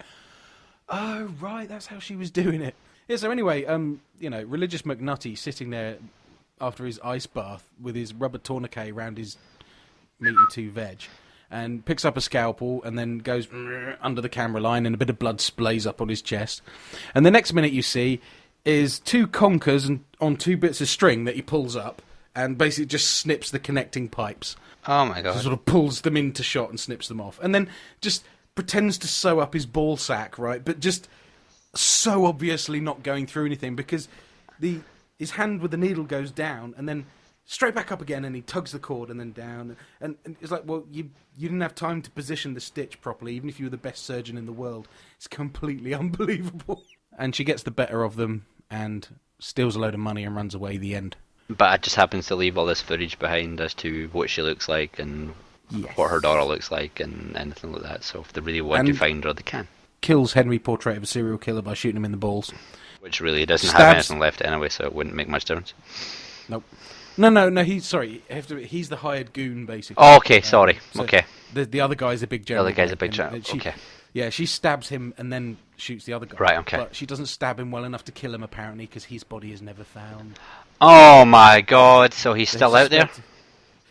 oh, right, that's how she was doing it. Yeah, so anyway, religious McNutty sitting there after his ice bath with his rubber tourniquet around his meat and 2 veg, and picks up a scalpel and then goes under the camera line, and a bit of blood splays up on his chest. And the next minute you see is 2 conkers and on 2 bits of string that he pulls up, and basically just snips the connecting pipes. Oh my god. Sort of pulls them into shot and snips them off. And then just pretends to sew up his ball sack, right? But just so obviously not going through anything, because his hand with the needle goes down and then straight back up again, and he tugs the cord and then down. And it's like, well, you didn't have time to position the stitch properly, even if you were the best surgeon in the world. It's completely unbelievable. And she gets the better of them and steals a load of money and runs away. The end. But it just happens to leave all this footage behind as to what she looks like and what her daughter looks like and anything like that. So if they really want to find her, they can. Kills Henry Portrait of a Serial Killer by shooting him in the balls. Which really doesn't have anything left anyway, so it wouldn't make much difference. Nope. No, he's the hired goon, basically. Oh, okay, sorry. So okay. The other guy's a big general. The other guy's a big general, okay. Yeah, she stabs him and then shoots the other guy. Right, okay. But she doesn't stab him well enough to kill him, apparently, because his body is never found. Oh my god, so he's still out there?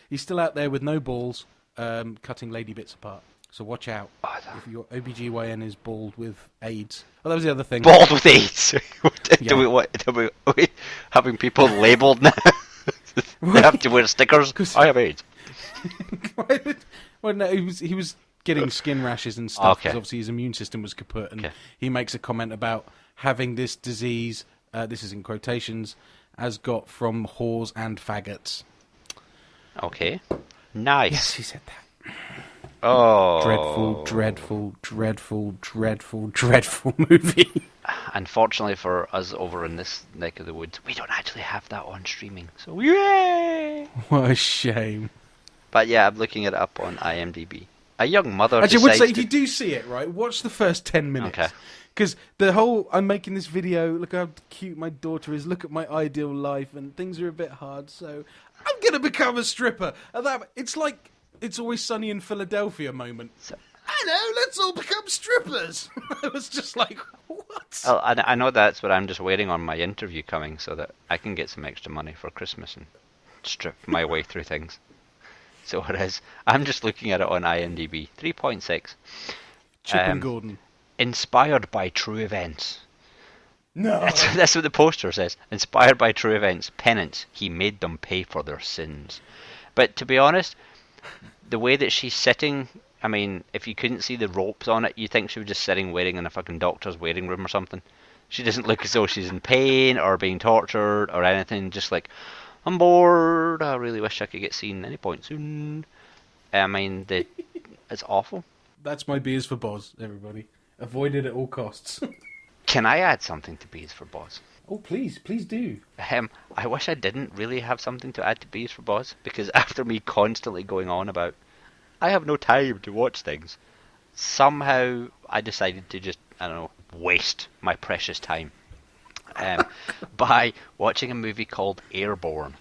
He's still out there with no balls, cutting lady bits apart. So watch out if your OBGYN is bald with AIDS. Oh, that was the other thing. Bald with AIDS? Yeah. Are we having people labelled now? They have to wear stickers? I have AIDS. Well, no, he was getting skin rashes and stuff, because Okay. obviously his immune system was kaput, and Okay. he makes a comment about having this disease, this is in quotations, as got from whores and faggots. Okay. Nice. Yes, he said that. Oh. Dreadful movie. Unfortunately for us over in this neck of the woods, we don't actually have that on streaming. So yay! What a shame. But yeah, I'm looking it up on IMDb. A young mother Actually, I would decides say, if to... you do see it, right, watch the first 10 minutes. Okay. Because the whole, I'm making this video, look how cute my daughter is, look at my ideal life, and things are a bit hard, so I'm going to become a stripper. And that, it's like It's Always Sunny in Philadelphia moment. Hello, let's all become strippers. I was just like, what? Well, I know that's what I'm just waiting on my interview coming so that I can get some extra money for Christmas and strip my way through things. So it is. I'm just looking at it on IMDb. 3.6. Chip and Gordon. Inspired by true events. No. That's what the poster says. Inspired by true events. Penance. He made them pay for their sins. But to be honest, the way that she's sitting... I mean, if you couldn't see the ropes on it, you'd think she was just sitting waiting in a fucking doctor's waiting room or something. She doesn't look as though she's in pain or being tortured or anything. Just like, I'm bored. I really wish I could get seen any point soon. I mean, it's awful. That's my beers for Boz, everybody. Avoid it at all costs. Can I add something to Bees for Boz? Oh, please do. I wish I didn't really have something to add to Bees for Boz, because after me constantly going on about I have no time to watch things, somehow I decided to just, I don't know, waste my precious time by watching a movie called Airborne.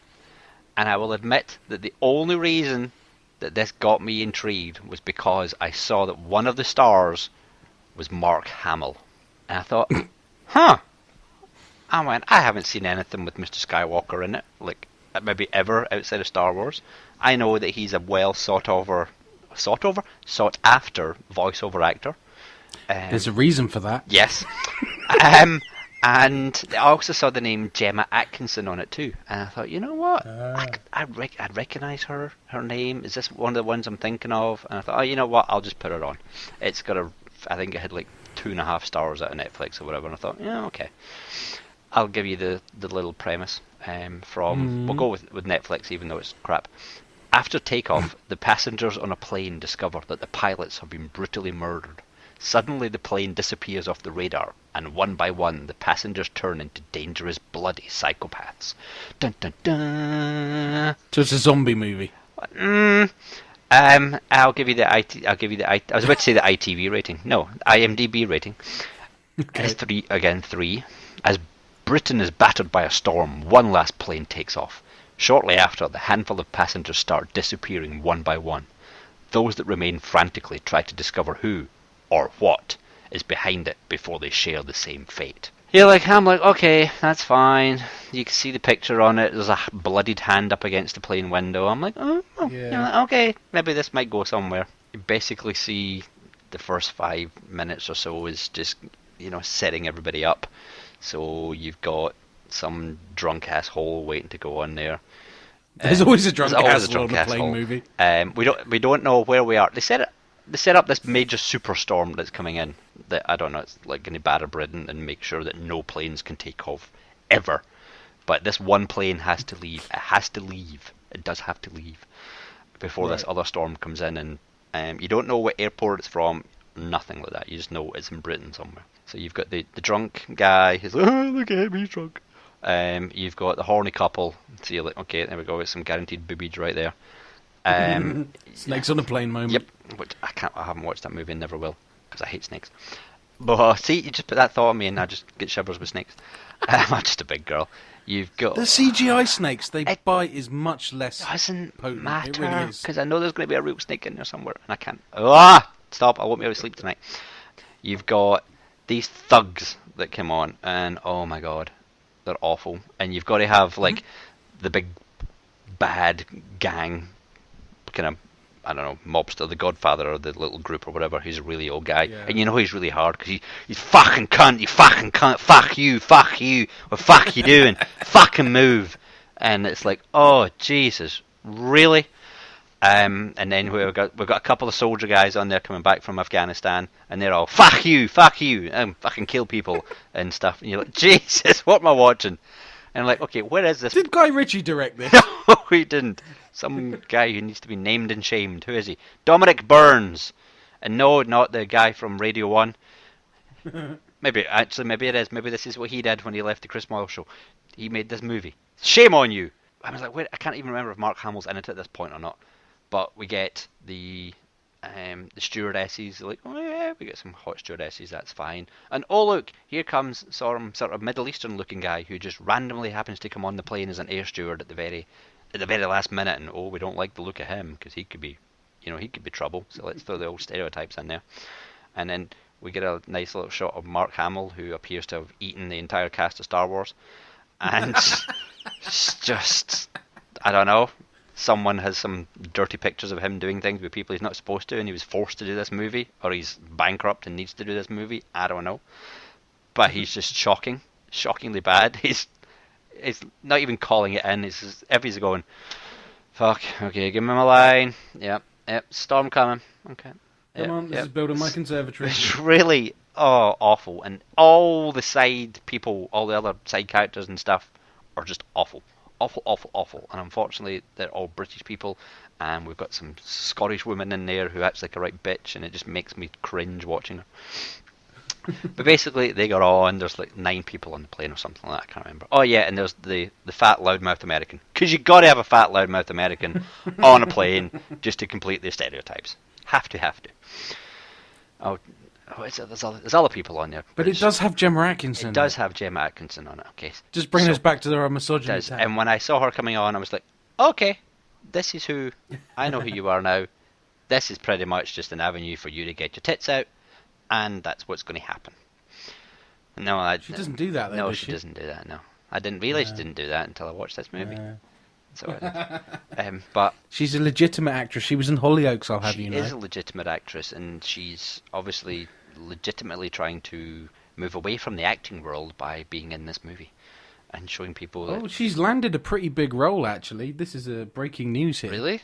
And I will admit that the only reason that this got me intrigued was because I saw that one of the stars was Mark Hamill. And I thought, I haven't seen anything with Mr. Skywalker in it. Like, maybe ever outside of Star Wars. I know that he's a well sought after voiceover actor. There's a reason for that. Yes. And I also saw the name Gemma Atkinson on it too, and I thought, you know what, I'd recognise her name. Is this one of the ones I'm thinking of? And I thought, oh, you know what, I'll just put her on. It's got I think it had like 2.5 stars out of Netflix or whatever, and I thought, yeah, okay, I'll give you the little premise. We'll go with Netflix, even though it's crap. After takeoff, the passengers on a plane discover that the pilots have been brutally murdered. Suddenly the plane disappears off the radar, and one by one the passengers turn into dangerous, bloody psychopaths. Dun dun dun. So it's a zombie movie. I'll give you the I was about to say the ITV rating. No, IMDb rating. Okay. It's 3. As Britain is battered by a storm, one last plane takes off. Shortly after, the handful of passengers start disappearing one by one. Those that remain frantically try to discover who or what is behind it before they share the same fate. I'm like, okay, that's fine. You can see the picture on it. There's a bloodied hand up against the plane window. I'm like, Yeah. Okay, maybe this might go somewhere. You basically see the first 5 minutes or so is just, setting everybody up. So you've got some drunk asshole waiting to go on there. There's always a drunk asshole on a plane movie. We don't know where we are. They set up this major superstorm that's coming in. That I don't know. It's like going to batter Britain and make sure that no planes can take off ever. But this one plane has to leave. It has to leave. It does have to leave before this other storm comes in. And you don't know what airport it's from. Nothing like that. You just know it's in Britain somewhere. So you've got the drunk guy who's like, oh, look at me, he's drunk. You've got the horny couple. So you're like, okay, there we go. It's some guaranteed boobies right there. Snakes on a plane moment. Yep, which I haven't watched that movie and never will because I hate snakes. But see, you just put that thought on me and I just get shivers with snakes. I'm just a big girl. You've got the CGI snakes they bite is much less. Doesn't potent. matter It really is. because I know there's going to be a real snake in there somewhere and I can't. Stop! I won't be able to sleep tonight. You've got these thugs that come on and oh my god, they're awful. And you've got to have like the big bad gang kind of, I don't know, mobster, the Godfather or the little group or whatever, who's a really old guy, and you know he's really hard because he's fucking cunt, you fucking cunt, fuck you, what fuck you doing, fucking move, and it's like, oh Jesus, really? And then we've got a couple of soldier guys on there coming back from Afghanistan, and they're all fuck you, fucking kill people and stuff, and you're like, Jesus, what am I watching? And I'm like, okay, where is this? Did Guy Ritchie direct this? No, he didn't. Some guy who needs to be named and shamed. Who is he? Dominic Burns. And no, not the guy from Radio 1. Maybe it is. Maybe this is what he did when he left the Chris Moyle show. He made this movie. Shame on you. I was like, wait, I can't even remember if Mark Hamill's in it at this point or not. But we get the stewardesses. Like, oh yeah, we get some hot stewardesses. That's fine. And oh look, here comes some sort of Middle Eastern looking guy who just randomly happens to come on the plane as an air steward at the very last minute. And oh, we don't like the look of him because he could be trouble. So let's throw the old stereotypes in there. And then we get a nice little shot of Mark Hamill, who appears to have eaten the entire cast of Star Wars. And it's just, I don't know. Someone has some dirty pictures of him doing things with people he's not supposed to, and he was forced to do this movie, or he's bankrupt and needs to do this movie. I don't know. But he's just shockingly bad. He's not even calling it in. He's just, everybody's going, fuck, okay, give me my line. Yep, storm coming. Okay. Come on, this is building my conservatory. It's really awful, and all the side people, all the other side characters and stuff are just awful. Awful. And unfortunately, they're all British people, and we've got some Scottish women in there who acts like a right bitch, and it just makes me cringe watching her. But basically, they got on. There's like 9 people on the plane or something like that. I can't remember. Oh yeah, and there's the fat loudmouth American, because you got to have a fat loudmouth American on a plane just to complete the stereotypes. Have to. There's other people on there. But it does have Gemma Atkinson. It does have Gemma Atkinson on it. Okay. Just bring us back to the misogyny. And when I saw her coming on, I was like, okay, this is who I know who you are now. This is pretty much just an avenue for you to get your tits out, and that's what's going to happen. No, she doesn't do that. Though, no, she doesn't do that. No, I didn't realize she didn't do that until I watched this movie. So it is. But She's a legitimate actress. She was in Hollyoaks, I'll have she you know. is a legitimate actress, and she's obviously legitimately trying to move away from the acting world by being in this movie and showing people that... Oh, she's landed a pretty big role, actually. This is a breaking news here. Really?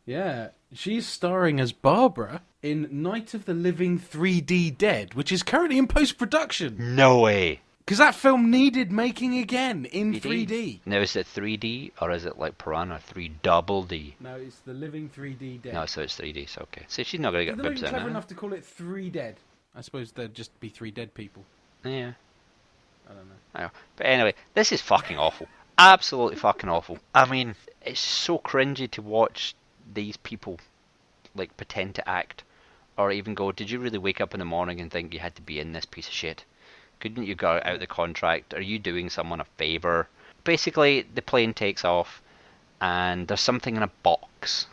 Yeah. She's starring as Barbara in Night of the Living 3D Dead, which is currently in post-production. No way. Because that film needed making again in 3D. Now, is it 3D or is it like Piranha 3 double D? No, it's the Living 3D Dead. No, so it's 3D, so okay. So she's not going to get They're not bibs even in clever it. enough to call it 3 Dead. I suppose there'd just be 3 dead people. Yeah. I don't know. I know. But anyway, this is fucking awful. Absolutely fucking awful. I mean, it's so cringy to watch these people like pretend to act, or even go, did you really wake up in the morning and think you had to be in this piece of shit? Couldn't you go out the contract? Are you doing someone a favour? Basically, the plane takes off and there's something in a box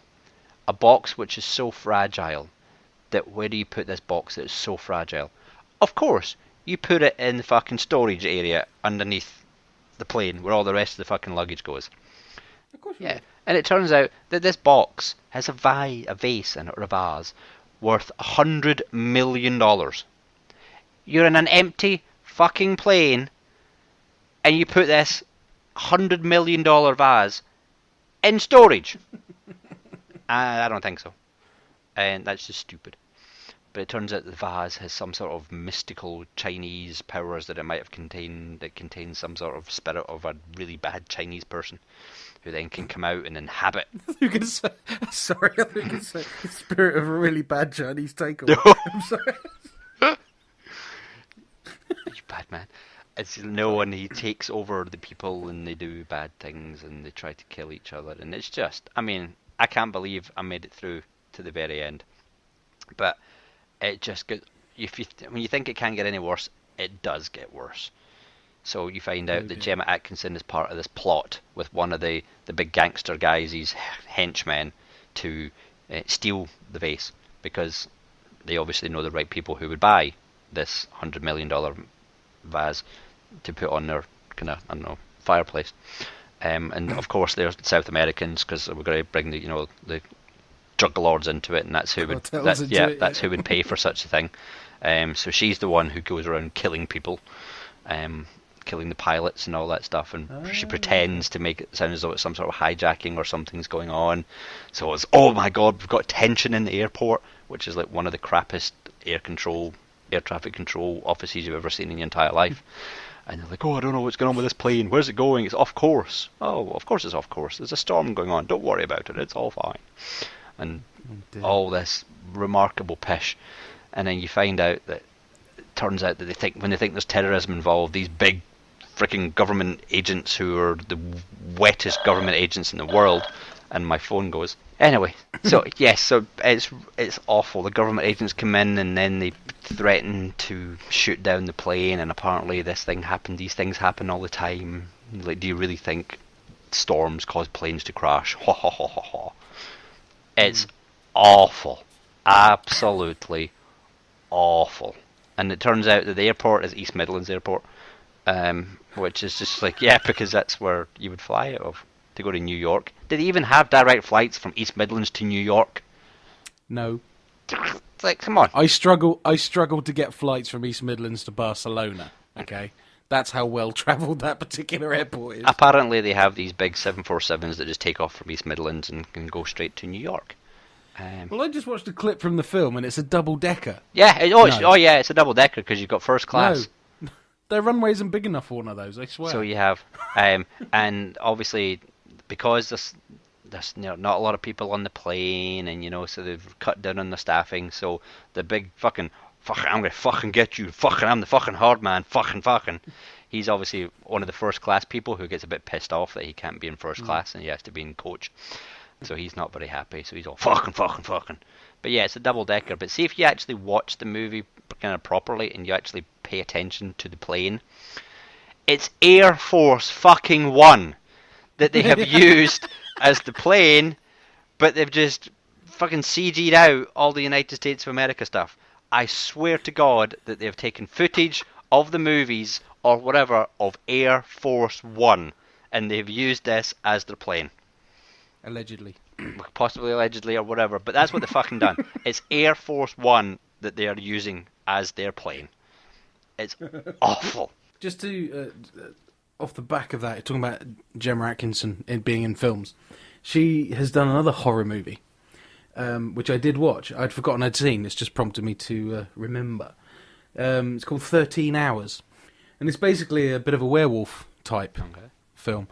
which is so fragile that where do you put this box that is so fragile? Of course, you put it in the fucking storage area underneath the plane where all the rest of the fucking luggage goes. Of course we Yeah, would. and it turns out that this box has a vase in it, or a vase, worth $100 million. You're in an empty fucking plane, and you put this $100 million vase in storage. I don't think so. And that's just stupid. But it turns out the vase has some sort of mystical Chinese powers that it might have contained. That contains some sort of spirit of a really bad Chinese person, who then can come out and inhabit. You can say, sorry, I think it's the spirit of a really bad Chinese takeover. I'm sorry. You bad man. It's no, and he takes over the people and they do bad things and they try to kill each other, and it's just, I mean, I can't believe I made it through to the very end. But it just gets, when you think it can't get any worse, it does get worse. So you find out that Gemma Atkinson is part of this plot with one of the big gangster guys, these henchmen, to steal the vase, because they obviously know the right people who would buy this $100 million vase to put on their kind of, I don't know, fireplace. And of course they're South Americans, because we're going to bring the drug lords into it, and that's who would that's who would pay for such a thing. So she's the one who goes around killing people, killing the pilots and all that stuff, and she pretends to make it sound as though it's some sort of hijacking or something's going on. So it's, oh my god, we've got tension in the airport, which is like one of the crappiest air traffic control offices you've ever seen in your entire life. And they're like, oh, I don't know what's going on with this plane. Where's it going? It's off course. Oh, of course it's off course. There's a storm going on. Don't worry about it. It's all fine. And all this remarkable pish. And then you find out that it turns out that when they think there's terrorism involved, these big freaking government agents who are the wettest government agents in the world, and my phone goes. Anyway, so yes, so it's awful. The government agents come in and then they threaten to shoot down the plane, and apparently these things happen all the time. Like, do you really think storms cause planes to crash? Ha ha ha ha ha. It's awful. Absolutely awful. And it turns out that the airport is East Midlands Airport, which is just like, yeah, because that's where you would fly out of to go to New York. Did they even have direct flights from East Midlands to New York? No. It's like, come on. I struggle to get flights from East Midlands to Barcelona, okay? That's how well travelled that particular airport is. Apparently they have these big 747s that just take off from East Midlands and can go straight to New York. Well, I just watched a clip from the film, and it's a double-decker. Yeah, it's a double-decker because you've got first class. No, their runway isn't big enough for one of those, I swear. So you have, and obviously because there's not a lot of people on the plane, and so they've cut down on the staffing. So the big fucking I'm gonna fucking get you, I'm the fucking hard man, fucking. He's obviously one of the first class people who gets a bit pissed off that he can't be in first class and he has to be in coach. So he's not very happy. So he's all fucking. But yeah, it's a double decker. But see if you actually watch the movie kind of properly and you actually pay attention to the plane. It's Air Force fucking One that they have used as the plane, but they've just fucking CG'd out all the United States of America stuff. I swear to God that they've taken footage of the movies or whatever of Air Force One and they've used this as their plane. Allegedly. Possibly allegedly or whatever, but that's what they've fucking done. It's Air Force One that they are using as their plane. It's awful. Just to, off the back of that, talking about Gemma Atkinson being in films, she has done another horror movie, which I did watch. I'd forgotten I'd seen. It's just prompted me to remember. It's called 13 Hours, and it's basically a bit of a werewolf type film,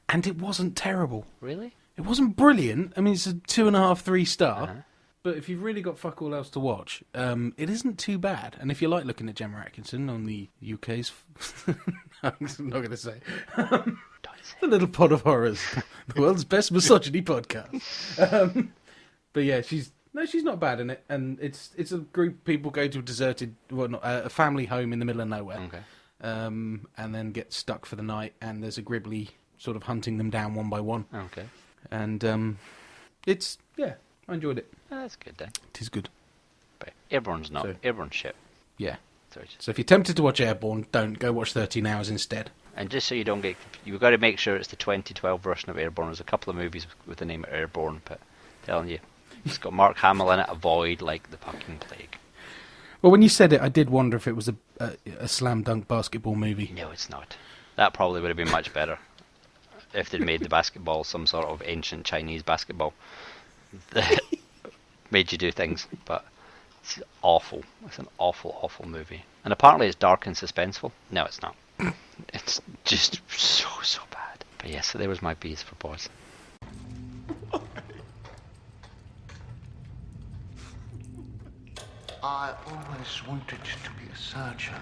and it wasn't terrible. Really? It wasn't brilliant. I mean, it's a 2.5, 3 star. But if you've really got fuck all else to watch, it isn't too bad. And if you like looking at Gemma Atkinson on the UK's... I'm not going to say. The Little Pod of Horrors. The world's best misogyny podcast. But yeah, she's not bad in it. And it's a group of people go to a deserted... a family home in the middle of nowhere. Okay. And then get stuck for the night. And there's a Gribbly sort of hunting them down one by one. Okay. And it's... yeah, I enjoyed it. Oh, that's good then. It is good. But Airborne's not. So- Airborne's shit. Yeah. So if you're tempted to watch Airborne, don't go watch 13 Hours instead. And just so you don't get... You've got to make sure it's the 2012 version of Airborne. There's a couple of movies with the name of Airborne, but I'm telling you, it's got Mark Hamill in it, avoid like the fucking plague. Well, when you said it, I did wonder if it was a slam dunk basketball movie. No, it's not. That probably would have been much better if they'd made the basketball some sort of ancient Chinese basketball that made you do things. But it's awful. It's an awful, awful movie. And apparently it's dark and suspenseful. No, it's not. It's just so bad. But yes, so there was my B's for boys. I always wanted to be a surgeon.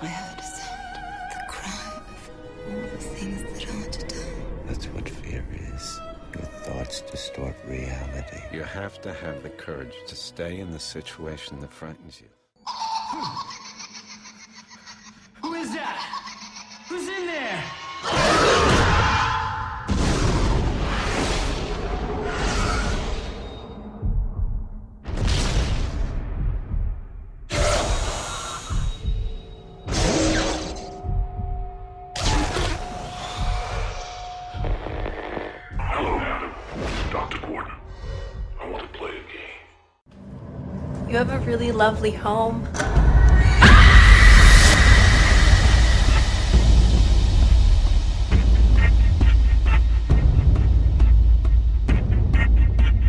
I heard a sound, the cry of all the things that aren't done. That's what fear is. Your thoughts distort reality. You have to have the courage to stay in the situation that frightens you. Who is that? Who's in there? Hello, madam. Dr. Gordon. I want to play a game. You have a really lovely home.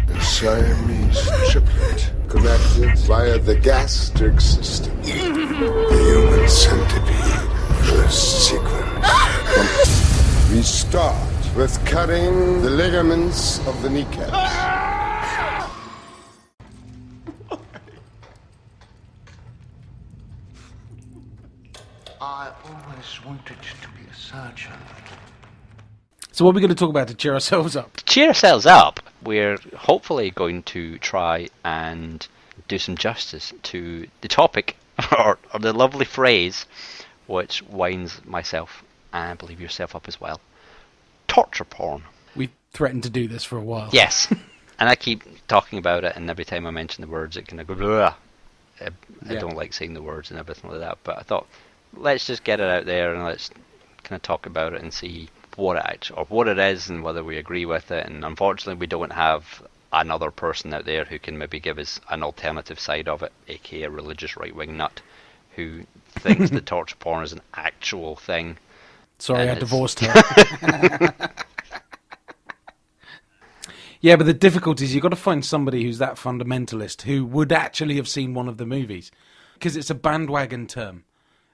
A Siamese triplet connected via the gastric system. The human centipede. First sequence. We start with cutting the ligaments of the kneecap. I always wanted to be a surgeon. So what are we going to talk about to cheer ourselves up? To cheer ourselves up, we're hopefully going to try and do some justice to the topic, or the lovely phrase, which winds myself, and I believe yourself up as well. Torture porn. We've threatened to do this for a while. Yes. And I keep talking about it, and every time I mention the words, it kind of goes, "Bleh." I don't like saying the words and everything like that, but I thought, let's just get it out there and let's kind of talk about it and see what it is and whether we agree with it. And unfortunately, we don't have another person out there who can maybe give us an alternative side of it, aka a religious right-wing nut who thinks that torture porn is an actual thing. Sorry, I divorced her. Yeah, but the difficulty is you've got to find somebody who's that fundamentalist who would actually have seen one of the movies. Because it's a bandwagon term.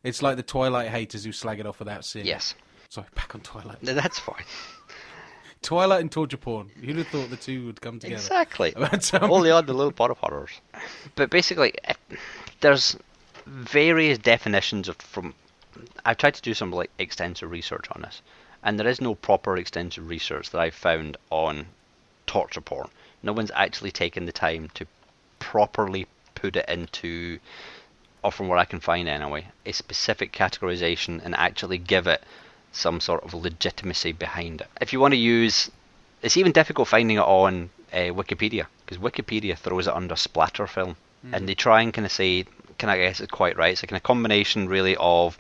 It's like the Twilight haters who slag it off without seeing it. Yes. Sorry, back on Twilight. No, that's fine. Twilight and torture porn. Who'd have thought the two would come together? Exactly. But, Only on the Little Pod of Horrors. But basically, there's various definitions from... I've tried to do some like extensive research on this, and there is no proper extensive research that I've found on torture porn. No one's actually taken the time to properly put it into, or from what I can find anyway, a specific categorization and actually give it some sort of legitimacy behind it. If you want to use, it's even difficult finding it on Wikipedia, because Wikipedia throws it under splatter film, and they try and kind of say, can I guess it's quite right, it's like a combination really of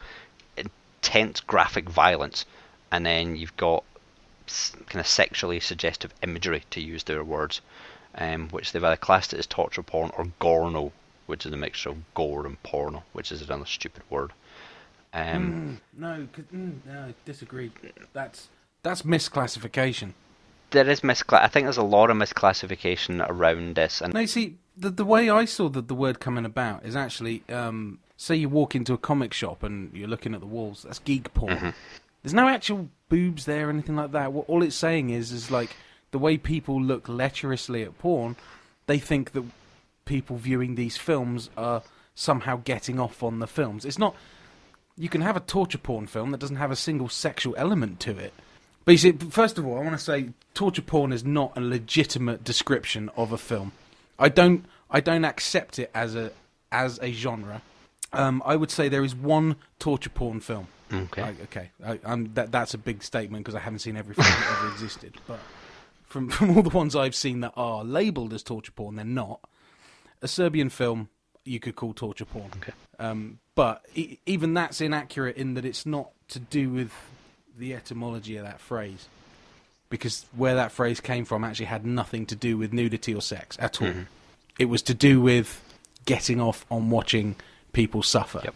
intense graphic violence, and then you've got kind of sexually suggestive imagery, to use their words, which they've either classed it as torture porn or gorno, which is a mixture of gore and porno, which is another stupid word. No, I disagree. That's misclassification. There is I think there's a lot of misclassification around this. And no, see, the way I saw the word coming about is actually, say you walk into a comic shop and you're looking at the walls, that's geek porn. Mm-hmm. There's no actual boobs there or anything like that. All it's saying is like, the way people look lecherously at porn, they think that people viewing these films are somehow getting off on the films. It's not... You can have a torture porn film that doesn't have a single sexual element to it. But you see, first of all, I want to say torture porn is not a legitimate description of a film. I don't accept it as a genre. I would say there is one torture porn film. Okay. That's a big statement because I haven't seen every film that ever existed. But from all the ones I've seen that are labelled as torture porn, they're not. A Serbian film you could call torture porn. Okay. But even that's inaccurate in that it's not to do with the etymology of that phrase. Because where that phrase came from actually had nothing to do with nudity or sex at all. Mm-hmm. It was to do with getting off on watching people suffer. Yep.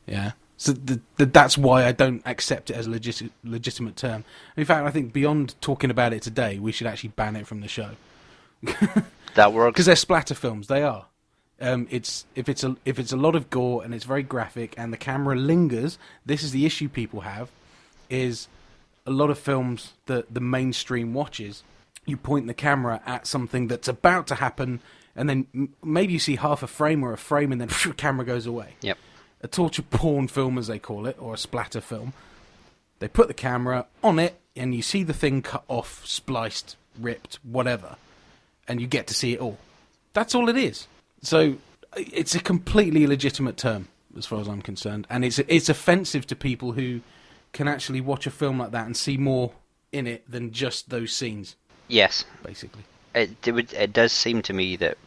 Yeah. So that's why I don't accept it as a legitimate term. In fact, I think beyond talking about it today, we should actually ban it from the show. That works. Because they're splatter films. They are. If it's a lot of gore and it's very graphic and the camera lingers, this is the issue people have, is a lot of films that the mainstream watches, you point the camera at something that's about to happen and then maybe you see half a frame or a frame and then the camera goes away. Yep. A torture porn film, as they call it, or a splatter film, they put the camera on it and you see the thing cut off, spliced, ripped, whatever, and you get to see it all. That's all it is. So it's a completely legitimate term as far as I'm concerned, and it's offensive to people who can actually watch a film like that and see more in it than just those scenes. Yes, basically. It does seem to me that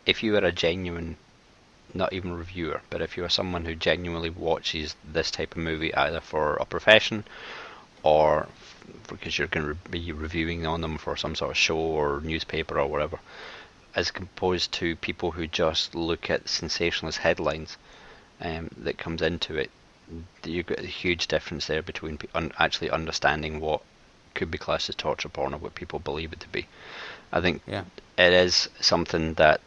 if you were a genuine, not even reviewer, but if you are someone who genuinely watches this type of movie either for a profession or because you're going to be reviewing on them for some sort of show or newspaper or whatever, as opposed to people who just look at sensationalist headlines that comes into it, you've got a huge difference there between actually understanding what could be classed as torture porn or what people believe it to be. I think it is something that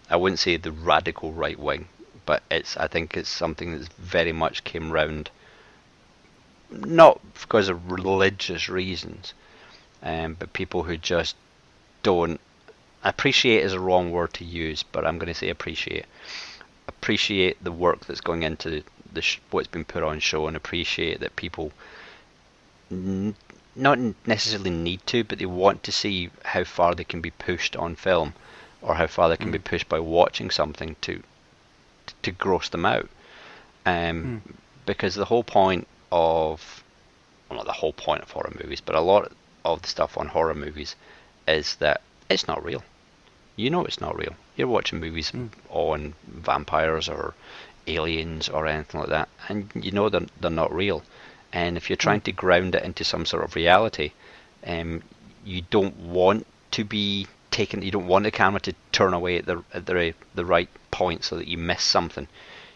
I wouldn't say the radical right wing, but I think it's something that's very much came round, not because of religious reasons, but people who just don't appreciate is a wrong word to use, but I'm going to say appreciate the work that's going into what's been put on show, and appreciate that people not necessarily need to, but they want to see how far they can be pushed on film, or how far they can be pushed by watching something to gross them out. Because the whole point of, well, not the whole point of horror movies, but a lot of the stuff on horror movies is that it's not real. You know it's not real. You're watching movies on vampires or aliens or anything like that, and you know they're not real. And if you're trying to ground it into some sort of reality, you don't want to be taken. You don't want the camera to turn away at the right point so that you miss something.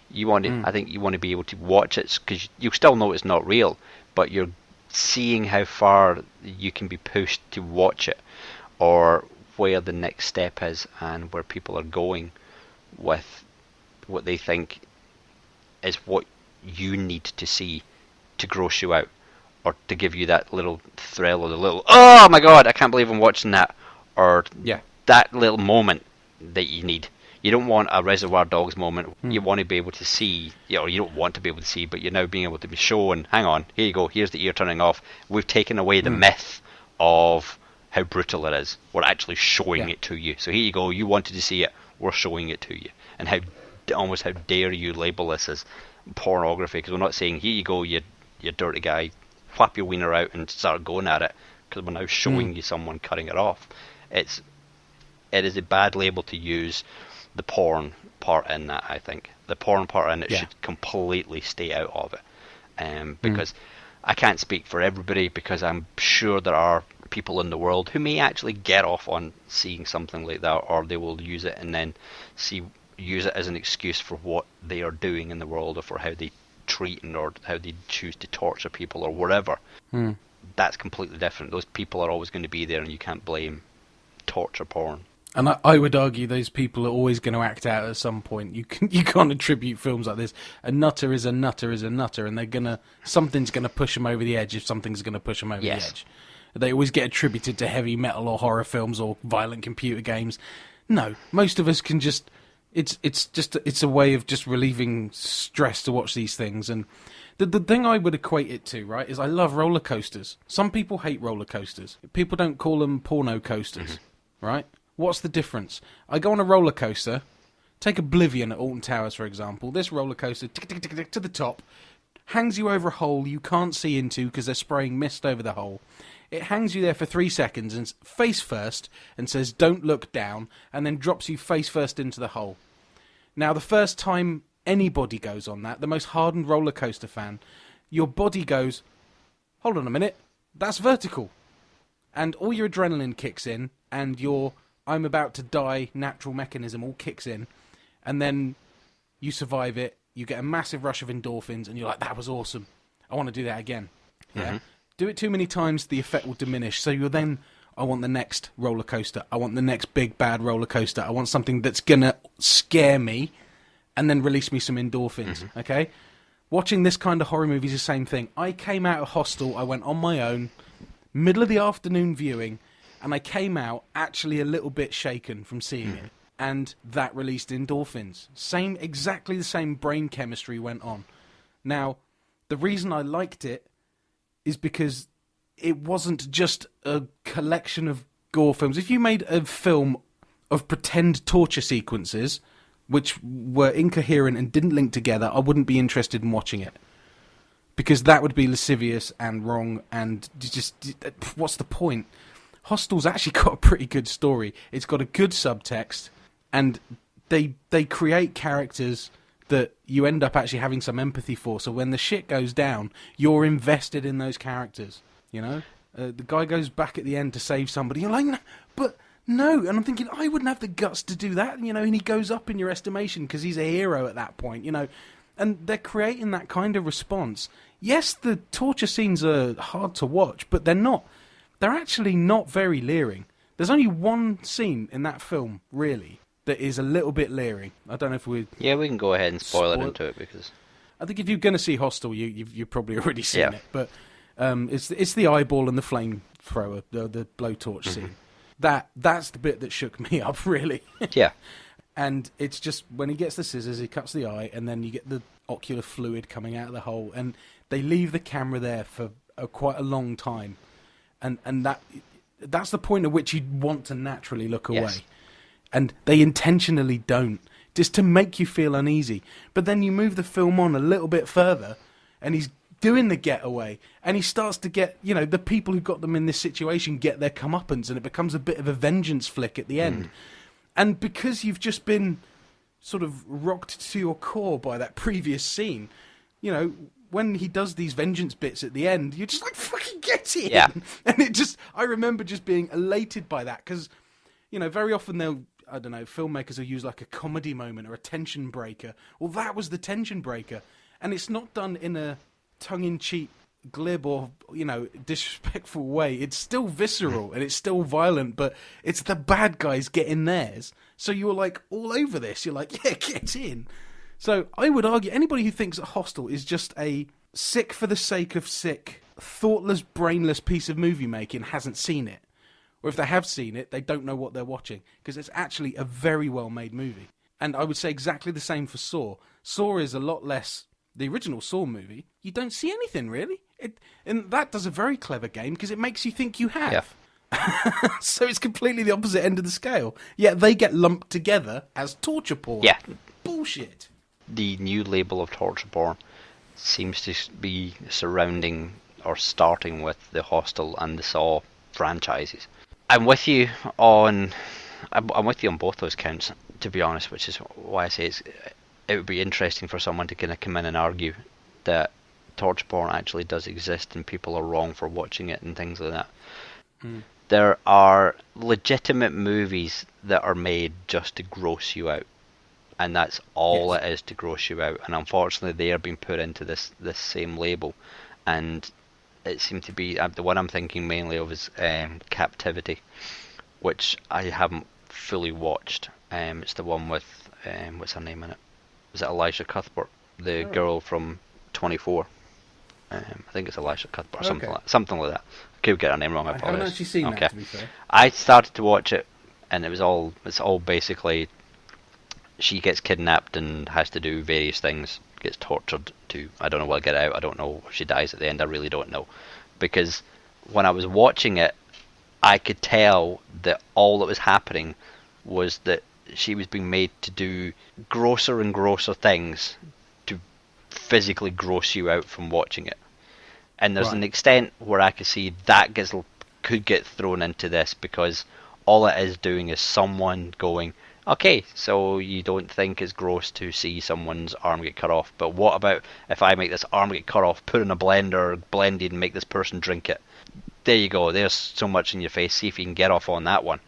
You want to, I think you want to be able to watch it because you still know it's not real, but you're seeing how far you can be pushed to watch it, or where the next step is and where people are going with what they think is what you need to see to gross you out, or to give you that little thrill, or the little, oh my god, I can't believe I'm watching that, or that little moment that you need. You don't want a Reservoir Dogs moment. You want to be able to see, or you don't want to be able to see, but you're now being able to be shown, hang on, here you go, here's the ear turning off. We've taken away the myth of how brutal it is. We're actually showing it to you. So here you go, you wanted to see it, we're showing it to you. And how dare you label this as pornography, because we're not saying, here you go, you dirty guy, whap your wiener out and start going at it, because we're now showing you someone cutting it off. It is a bad label to use the porn part in that, I think. The porn part in it Yeah. should completely stay out of it, because I can't speak for everybody, because I'm sure there are people in the world who may actually get off on seeing something like that, or they will use it and then use it as an excuse for what they are doing in the world, or for how they treat or how they choose to torture people or whatever. That's completely different. Those people are always going to be there, and you can't blame torture porn. And I would argue those people are always going to act out at some point. You can't attribute films like this. A nutter is a nutter is a nutter, and something's gonna push them over the edge if something's gonna push them over the edge. They always get attributed to heavy metal or horror films or violent computer games. No, most of us can just. It's a way of just relieving stress to watch these things. And the thing I would equate it to, right, is I love roller coasters. Some people hate roller coasters. People don't call them porno coasters, right? What's the difference? I go on a roller coaster. Take Oblivion at Alton Towers, for example. This roller coaster, tick, tick, tick, tick, to the top, hangs you over a hole you can't see into because they're spraying mist over the hole. It hangs you there for 3 seconds and face first and says, "Don't look down," and then drops you face first into the hole. Now, the first time anybody goes on that, the most hardened roller coaster fan, your body goes, "Hold on a minute, that's vertical." And all your adrenaline kicks in, and your "I'm about to die" natural mechanism all kicks in, and then you survive it, you get a massive rush of endorphins, and you're like, "That was awesome. I want to do that again." Yeah. Do it too many times, the effect will diminish. So you're then, "I want the next roller coaster. I want the next big bad roller coaster. I want something that's gonna scare me and then release me some endorphins." Okay? Watching this kind of horror movie is the same thing. I came out of Hostel, I went on my own, middle of the afternoon viewing, and I came out actually a little bit shaken from seeing it. And that released endorphins. Exactly the same brain chemistry went on. Now, the reason I liked it is because it wasn't just a collection of gore films. If you made a film of pretend torture sequences, which were incoherent and didn't link together, I wouldn't be interested in watching it. Because that would be lascivious and wrong, and just, what's the point? Hostel's actually got a pretty good story. It's got a good subtext, and they create characters that you end up actually having some empathy for. So when the shit goes down, you're invested in those characters. You know, the guy goes back at the end to save somebody. You're like, "No, but no." And I'm thinking, I wouldn't have the guts to do that. You know, and he goes up in your estimation because he's a hero at that point. You know, and they're creating that kind of response. Yes, the torture scenes are hard to watch, but they're not. They're actually not very leering. There's only one scene in that film, really, that is a little bit leering. I don't know if we... Yeah, we can go ahead and spoil it into it, because... I think if you're going to see Hostel, you've probably already seen it. But it's the eyeball and the flamethrower, the blowtorch scene. That's the bit that shook me up, really. Yeah. And it's just, when he gets the scissors, he cuts the eye, and then you get the ocular fluid coming out of the hole, and they leave the camera there for quite a long time. And that's the point at which you want to naturally look away. Yes. And they intentionally don't, just to make you feel uneasy. But then you move the film on a little bit further, and he's doing the getaway, and he starts to get, you know, the people who got them in this situation get their comeuppance, and it becomes a bit of a vengeance flick at the end. And because you've just been sort of rocked to your core by that previous scene, you know, when he does these vengeance bits at the end, you're just like, fucking get in! Yeah. And I remember just being elated by that, because, you know, very often filmmakers will use like a comedy moment or a tension breaker. Well, that was the tension breaker. And it's not done in a tongue-in-cheek, glib or, you know, disrespectful way. It's still visceral and it's still violent, but it's the bad guys getting theirs. So you're like all over this. You're like, yeah, get in. So I would argue anybody who thinks that Hostel is just a sick for the sake of sick, thoughtless, brainless piece of movie making hasn't seen it. Or if they have seen it, they don't know what they're watching, because it's actually a very well-made movie. And I would say exactly the same for Saw. Saw is a lot less... The original Saw movie, you don't see anything, really. And that does a very clever game, because it makes you think you have. Yeah. So it's completely the opposite end of the scale. Yet they get lumped together as torture porn. Yeah. Bullshit. The new label of torture porn seems to be surrounding or starting with the Hostel and the Saw franchises. I'm with you on both those counts, to be honest, which is why I say it would be interesting for someone to kind of come in and argue that torture porn actually does exist and people are wrong for watching it and things like that. There are legitimate movies that are made just to gross you out, and that's all it is, to gross you out. And unfortunately, they are being put into this same label, and it seemed to be the one I'm thinking mainly of is Captivity, which I haven't fully watched. It's the one with what's her name in it? Was it Elisha Cuthbert, the girl from 24? I think it's Elisha Cuthbert, or something like that. I could get her name wrong. I apologize. haven't actually seen that, to be fair. I started to watch it, and it's all basically she gets kidnapped and has to do various things, gets tortured to, I don't know, will get out. I don't know if she dies at the end. I really don't know, because when I was watching it, I could tell that all that was happening was that she was being made to do grosser and grosser things to physically gross you out from watching it. And there's an extent where I could see that could get thrown into this, because all it is doing is someone going, okay, so you don't think it's gross to see someone's arm get cut off, but what about if I make this arm get cut off, put it in a blender, blend it, and make this person drink it? There you go, there's so much in your face, see if you can get off on that one.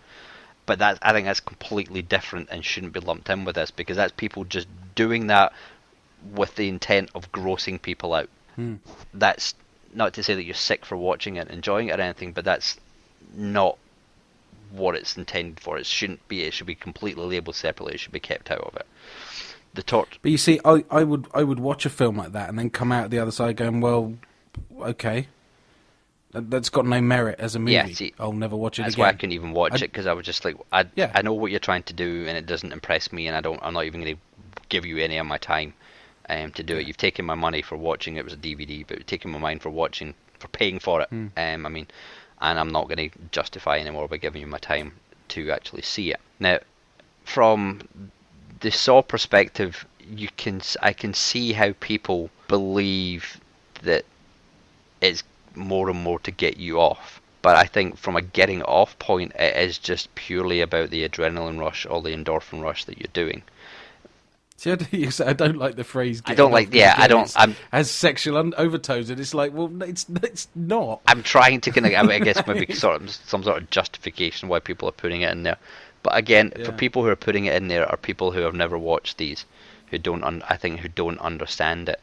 But I think that's completely different and shouldn't be lumped in with this, because that's people just doing that with the intent of grossing people out. That's not to say that you're sick for watching it, enjoying it or anything, but that's not what it's intended for. It shouldn't be. It should be completely labelled separately. It should be kept out of it. But you see, I would watch a film like that and then come out the other side going, well, okay, that's got no merit as a movie. Yeah, see, I'll never watch it that's again. That's why I couldn't even watch it, because I was just like, I know what you're trying to do, and it doesn't impress me, and I'm not even going to give you any of my time to do it. You've taken my money for watching it. It was a DVD, but you've taken my mind for paying for it. I mean, and I'm not going to justify anymore by giving you my time to actually see it. Now, from the Saw perspective, I can see how people believe that it's more and more to get you off. But I think from a getting off point, it is just purely about the adrenaline rush or the endorphin rush that you're doing. See, I don't like the phrase. I don't like. Yeah, I don't. Has sexual overtones, and it's like, well, it's not. I'm trying to kind of, I guess, maybe some sort of justification why people are putting it in there. But again, for people who are putting it in there are people who have never watched these, who don't understand it,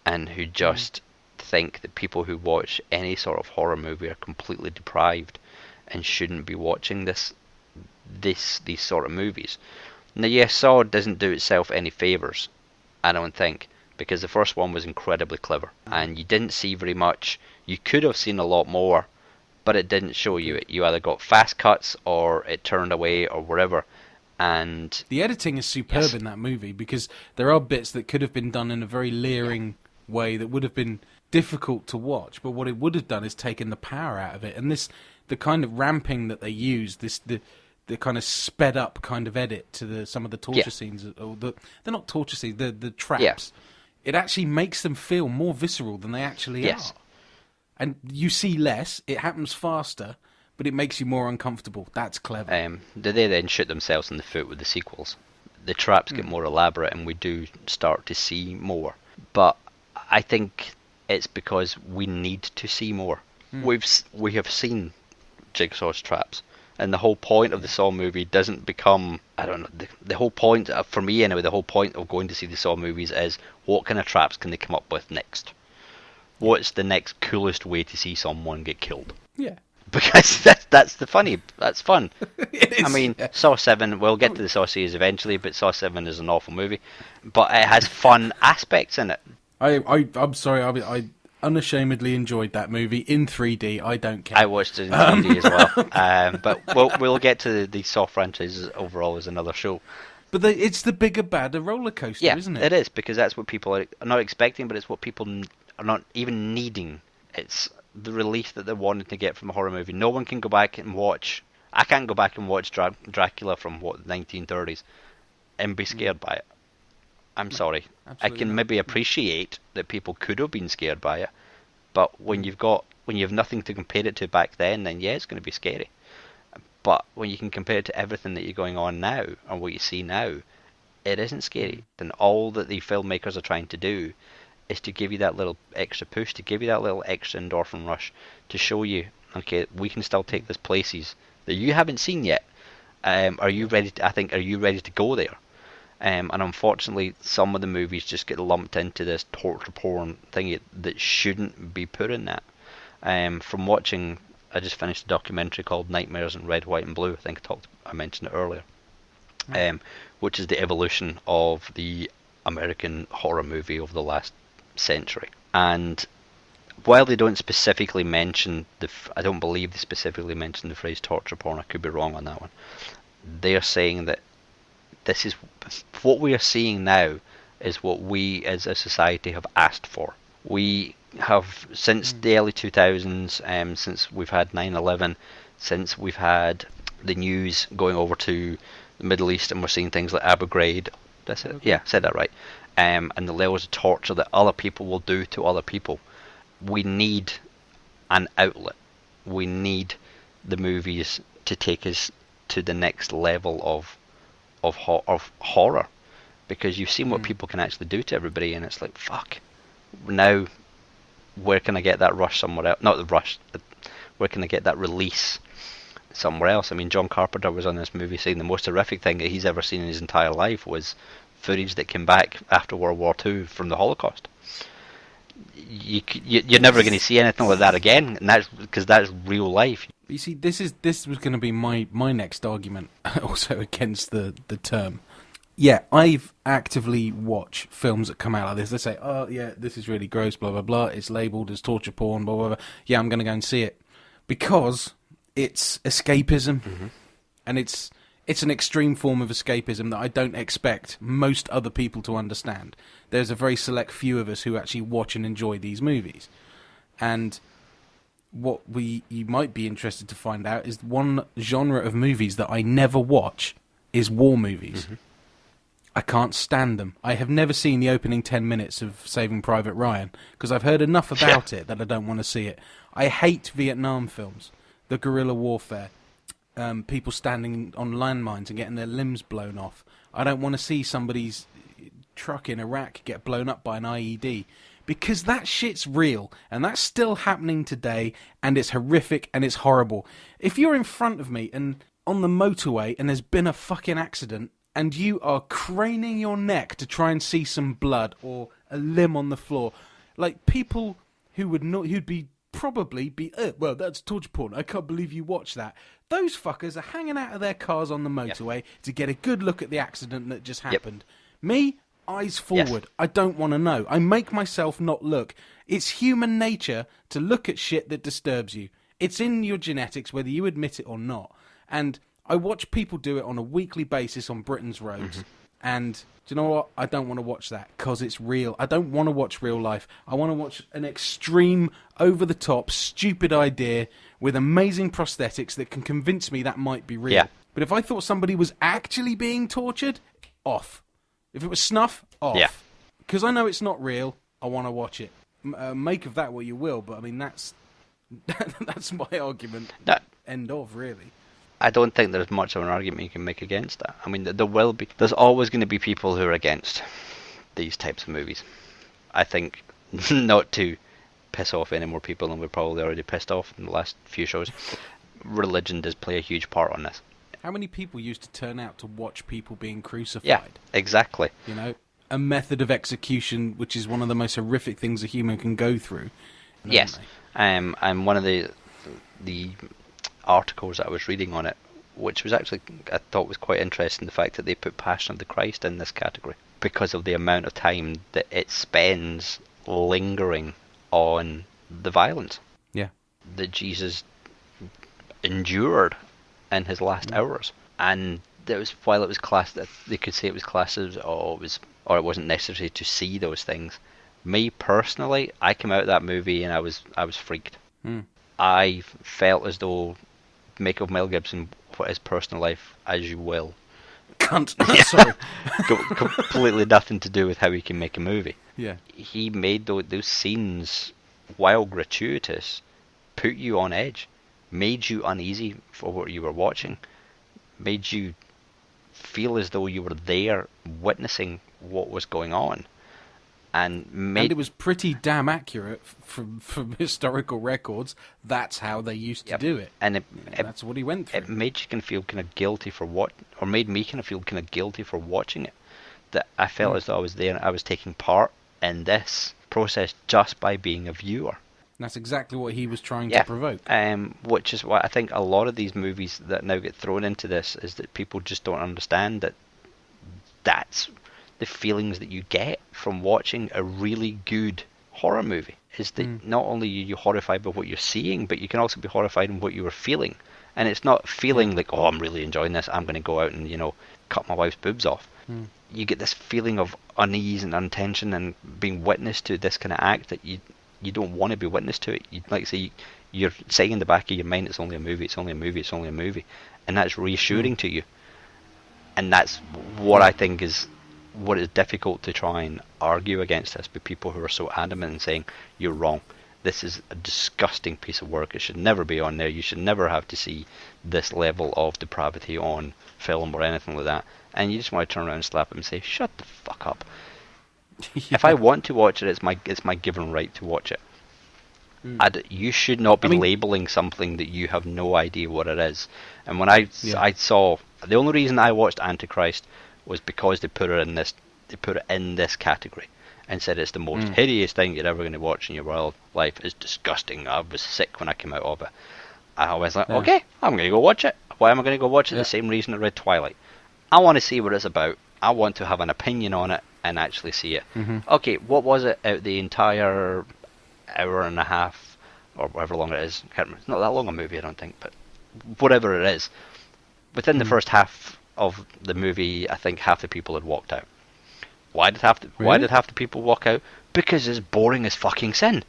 and who just think that people who watch any sort of horror movie are completely deprived and shouldn't be watching these sort of movies. Now, yes, Saw doesn't do itself any favours, I don't think, because the first one was incredibly clever, and you didn't see very much. You could have seen a lot more, but it didn't show you it. You either got fast cuts, or it turned away, or whatever. And the editing is superb in that movie, because there are bits that could have been done in a very leering way that would have been difficult to watch, but what it would have done is taken the power out of it. And the kind of ramping that they use, the kind of sped up kind of edit to some of the torture scenes, or they're not torture scenes, the traps. It actually makes them feel more visceral than they actually are. And you see less, it happens faster, but it makes you more uncomfortable. That's clever. They then shoot themselves in the foot with the sequels. The traps get more elaborate, and we do start to see more. But I think it's because we need to see more. We have seen Jigsaw's traps. And the whole point of the Saw movie doesn't become, I don't know, the whole point, for me anyway, the whole point of going to see the Saw movies is, what kind of traps can they come up with next? What's the next coolest way to see someone get killed? Yeah. Because that's fun. It is, I mean, Saw 7, we'll get to the Saw series eventually, but Saw 7 is an awful movie. But it has fun aspects in it. I'm sorry, I unashamedly enjoyed that movie in 3D. I don't care. I watched it in 3D as well. But we'll get to the Saw franchise overall as another show. But it's the bigger, badder roller coaster, isn't it? It is, because that's what people are not expecting, but it's what people are not even needing. It's the relief that they're wanting to get from a horror movie. No one can go back and watch. I can't go back and watch Dracula from the 1930s and be scared by it. I'm sorry. I can maybe appreciate that people could have been scared by it, but when you have nothing to compare it to back then it's going to be scary. But when you can compare it to everything that you're going on now and what you see now, it isn't scary, then all that the filmmakers are trying to do is to give you that little extra push, to give you that little extra endorphin rush, to show you, okay, we can still take this places that you haven't seen yet. Are you ready to, are you ready to go there? And unfortunately, some of the movies just get lumped into this torture porn thing that shouldn't be put in that. From watching, I just finished a documentary called Nightmares in Red, White and Blue. I think I mentioned it earlier. Which is the evolution of the American horror movie over the last century. And while they don't specifically mention I don't believe they specifically mention the phrase torture porn. I could be wrong on that one. They're saying that this is what we are seeing now is what we as a society have asked for. We have, since the early 2000s, since we've had 9/11, since we've had the news going over to the Middle East, and we're seeing things like Abu Ghraib. That's it. Yeah, said that right. And the levels of torture that other people will do to other people. We need an outlet. We need the movies to take us to the next level of horror, because you've seen what people can actually do to everybody, and it's like, fuck. Now, where can I get that rush somewhere else? Not the rush. Where can I get that release somewhere else? I mean, John Carpenter was on this movie saying the most horrific thing that he's ever seen in his entire life was footage that came back after World War II from the Holocaust. You're never going to see anything like that again, and that's because that's real life. You see, this was going to be my next argument, also against the term. Yeah, I've actively watched films that come out like this. They say, oh, yeah, this is really gross, blah, blah, blah. It's labelled as torture porn, blah, blah, blah. Yeah, I'm going to go and see it. Because it's escapism. Mm-hmm. And it's an extreme form of escapism that I don't expect most other people to understand. There's a very select few of us who actually watch and enjoy these movies. And what you might be interested to find out is one genre of movies that I never watch is war movies. Mm-hmm. I can't stand them. I have never seen the opening 10 minutes of Saving Private Ryan because I've heard enough about it that I don't want to see it. I hate Vietnam films, the guerrilla warfare, people standing on landmines and getting their limbs blown off. I don't want to see somebody's truck in Iraq get blown up by an IED because that shit's real and that's still happening today, and it's horrific and it's horrible. If you're in front of me and on the motorway and there's been a fucking accident, and you are craning your neck to try and see some blood or a limb on the floor, like people who who'd probably be, well, that's torture porn. I can't believe you watch that. Those fuckers are hanging out of their cars on the motorway to get a good look at the accident that just happened. Me, eyes forward. I don't want to know. I make myself not look. It's human nature to look at shit that disturbs you. It's in your genetics, whether you admit it or not. And I watch people do it on a weekly basis on Britain's roads, and do you know what? I don't want to watch that because it's real. I don't want to watch real life. I want to watch an extreme, over-the-top, stupid idea with amazing prosthetics that can convince me that might be real. Yeah. But if I thought somebody was actually being tortured, off. If it was snuff, off. Yeah. Because I know it's not real, I want to watch it. Make of that what you will, but I mean, that's my argument. End of, really. I don't think there's much of an argument you can make against that. I mean, there's always going to be people who are against these types of movies. I think, not to piss off any more people than we're probably already pissed off in the last few shows, religion does play a huge part on this. How many people used to turn out to watch people being crucified? Yeah, exactly. You know, a method of execution which is one of the most horrific things a human can go through. Yes, and one of the articles that I was reading on it, which was actually, I thought was quite interesting, the fact that they put Passion of the Christ in this category because of the amount of time that it spends lingering on the violence. Yeah. That Jesus endured in his last hours. And while it was classed, they could say it was classed as, or it wasn't necessary to see those things. Me personally, I came out of that movie and I was freaked. I felt as though, make of Mel Gibson what his personal life as you will. Cunt. Sorry. Completely nothing to do with how he can make a movie. Yeah. He made those scenes, while gratuitous, put you on edge, made you uneasy for what you were watching, made you feel as though you were there witnessing what was going on. And it was pretty damn accurate from historical records. That's how they used to do it. And that's what he went through. It made you feel kind of guilty for made me kind of feel kind of guilty for watching it. That I felt as though I was there and I was taking part in this process just by being a viewer. That's exactly what he was trying to provoke. Which is why I think a lot of these movies that now get thrown into this is that people just don't understand that that's the feelings that you get from watching a really good horror movie. Is that not only are you horrified by what you're seeing, but you can also be horrified in what you were feeling. And it's not feeling like, oh, I'm really enjoying this, I'm going to go out and, cut my wife's boobs off. You get this feeling of unease and untension and being witness to this kind of act that you don't want to be witness to it. You're saying in the back of your mind, it's only a movie, it's only a movie, it's only a movie. And that's reassuring to you. And that's what I think is what is difficult to try and argue against this with people who are so adamant and saying, you're wrong. This is a disgusting piece of work. It should never be on there. You should never have to see this level of depravity on film or anything like that. And you just want to turn around and slap him and say, shut the fuck up. If I want to watch it, it's my given right to watch it. You should not be labeling something that you have no idea what it is. And when I saw, the only reason I watched Antichrist was because they put it in this category and said it's the most hideous thing you're ever going to watch in your world. Life is disgusting. I was sick when I came out of it. I was like, okay, I'm going to go watch it. Why am I going to go watch it? The same reason I read Twilight. I want to see what it's about. I want to have an opinion on it and actually see it. Okay, what was it out the entire hour and a half or whatever long it is? It's not that long a movie, I don't think, but whatever it is. Within the first half of the movie, I think half the people had walked out. Why did half the people walk out? Because it's boring as fucking sin.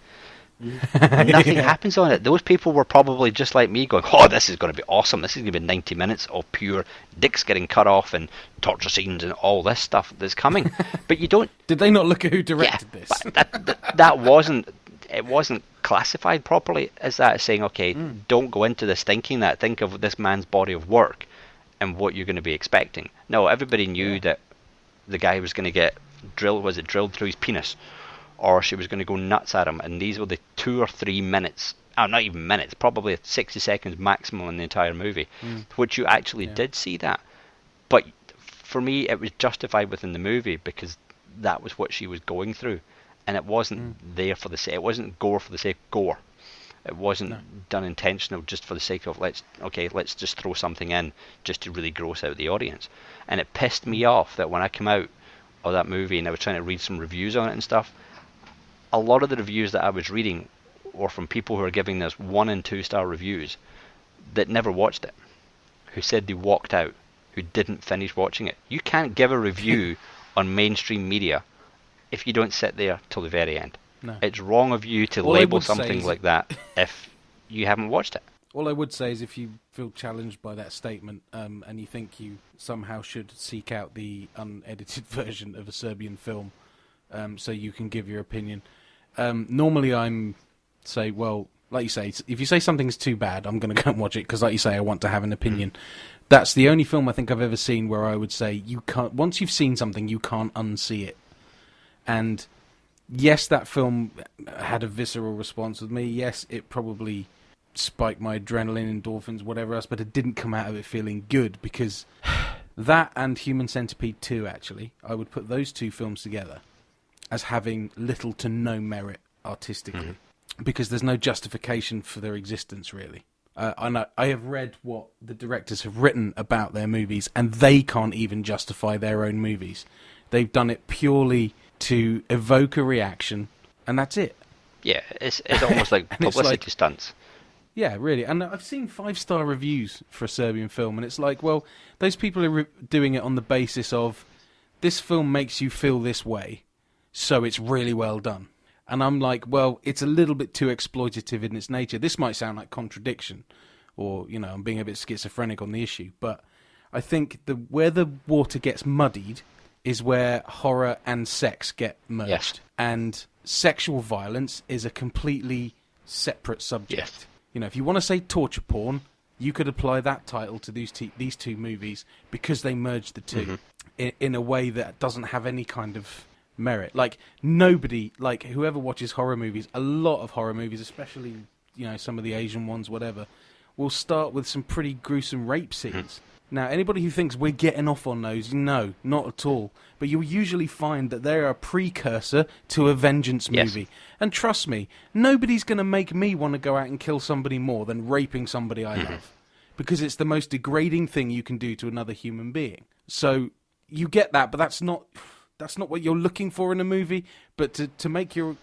Nothing happens on it. Those people were probably just like me going, oh, this is going to be awesome. This is going to be 90 minutes of pure dicks getting cut off and torture scenes and all this stuff that's coming. But you don't... Did they not look at who directed this? That wasn't... It wasn't classified properly as that, saying, okay, don't go into this thinking that. Think of this man's body of work and what you're going to be expecting. No, everybody knew that the guy was going to get drilled through his penis, or she was going to go nuts at him, and these were the 2 or 3 minutes, not even minutes, probably 60 seconds maximum in the entire movie, which you actually did see that. But for me, it was justified within the movie because that was what she was going through, and it wasn't there for the sake. It wasn't gore for the sake of gore. It wasn't done intentional just for the sake of let's just throw something in just to really gross out the audience. And it pissed me off that when I came out of that movie and I was trying to read some reviews on it and stuff, a lot of the reviews that I was reading were from people who are giving this 1 and 2 star reviews that never watched it, who said they walked out, who didn't finish watching it. You can't give a review on mainstream media if you don't sit there till the very end. No. It's wrong of you to label something like that if you haven't watched it. All I would say is if you feel challenged by that statement and you think you somehow should seek out the unedited version of a Serbian film so you can give your opinion. Normally I'm say, well, like you say, if you say something's too bad, I'm going to go and watch it because, like you say, I want to have an opinion. That's the only film I think I've ever seen where I would say you can't. Once you've seen something, you can't unsee it. And yes, that film had a visceral response with me. Yes, it probably spiked my adrenaline, endorphins, whatever else, but it didn't come out of it feeling good because that and Human Centipede 2, actually, I would put those two films together as having little to no merit artistically because there's no justification for their existence, really. I have read what the directors have written about their movies, and they can't even justify their own movies. They've done it purely to evoke a reaction, and that's it. Yeah, it's almost like publicity stunts. Yeah, really. And I've seen 5-star reviews for a Serbian film, and it's like, well, those people are doing it on the basis of this film makes you feel this way, so it's really well done. And I'm like, well, it's a little bit too exploitative in its nature. This might sound like contradiction, or, you know, I'm being a bit schizophrenic on the issue, but I think where the water gets muddied is where horror and sex get merged. Yes. And sexual violence is a completely separate subject. Yes. You know, if you want to say torture porn, you could apply that title to these two movies because they merged the two in a way that doesn't have any kind of merit. Like, nobody, like, whoever watches horror movies, a lot of horror movies, especially, you know, some of the Asian ones, whatever, will start with some pretty gruesome rape scenes. Now, anybody who thinks we're getting off on those, no, not at all. But you'll usually find that they're a precursor to a vengeance movie. Yes. And trust me, nobody's going to make me want to go out and kill somebody more than raping somebody I love. Because it's the most degrading thing you can do to another human being. So, you get that, but that's not what you're looking for in a movie. But to make your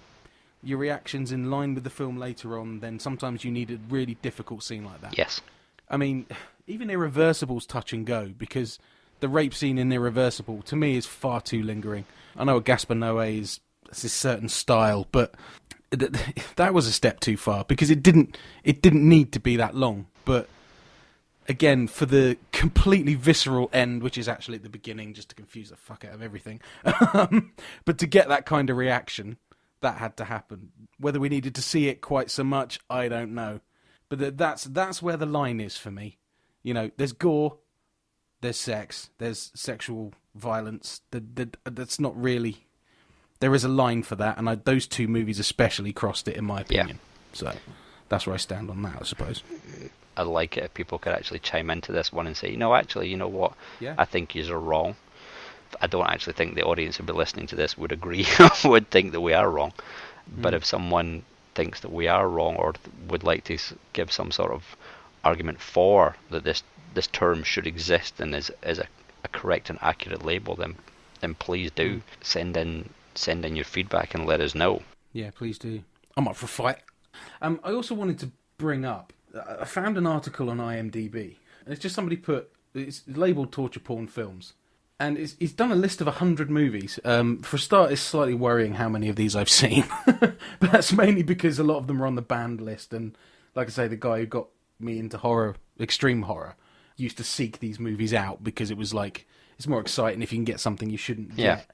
reactions in line with the film later on, then sometimes you need a really difficult scene like that. Yes. I mean, even Irreversible's touch and go, because the rape scene in Irreversible, to me, is far too lingering. I know Gaspar Noé is a certain style, but that was a step too far, because it didn't need to be that long. But again, for the completely visceral end, which is actually at the beginning, just to confuse the fuck out of everything, but to get that kind of reaction, that had to happen. Whether we needed to see it quite so much, I don't know. But that's where the line is for me. You know, there's gore, there's sex, there's sexual violence. That's not really... There is a line for that, and those two movies especially crossed it, in my opinion. Yeah. So that's where I stand on that, I suppose. I'd like it if people could actually chime into this one and say, no, actually, you know what? Yeah. I think yous are wrong. I don't actually think the audience who'd be listening to this would agree, would think that we are wrong. But if someone thinks that we are wrong, or would like to give some sort of argument for that this term should exist and is a correct and accurate label, then please do send in your feedback and let us know. Yeah, please do. I'm up for a fight. I also wanted to bring up, I found an article on IMDb, and it's just somebody it's labelled Torture Porn Films. And he's done a list of 100 movies. For a start, it's slightly worrying how many of these I've seen. But that's mainly because a lot of them are on the banned list. And like I say, the guy who got me into horror, extreme horror, used to seek these movies out because it was like, it's more exciting if you can get something you shouldn't get.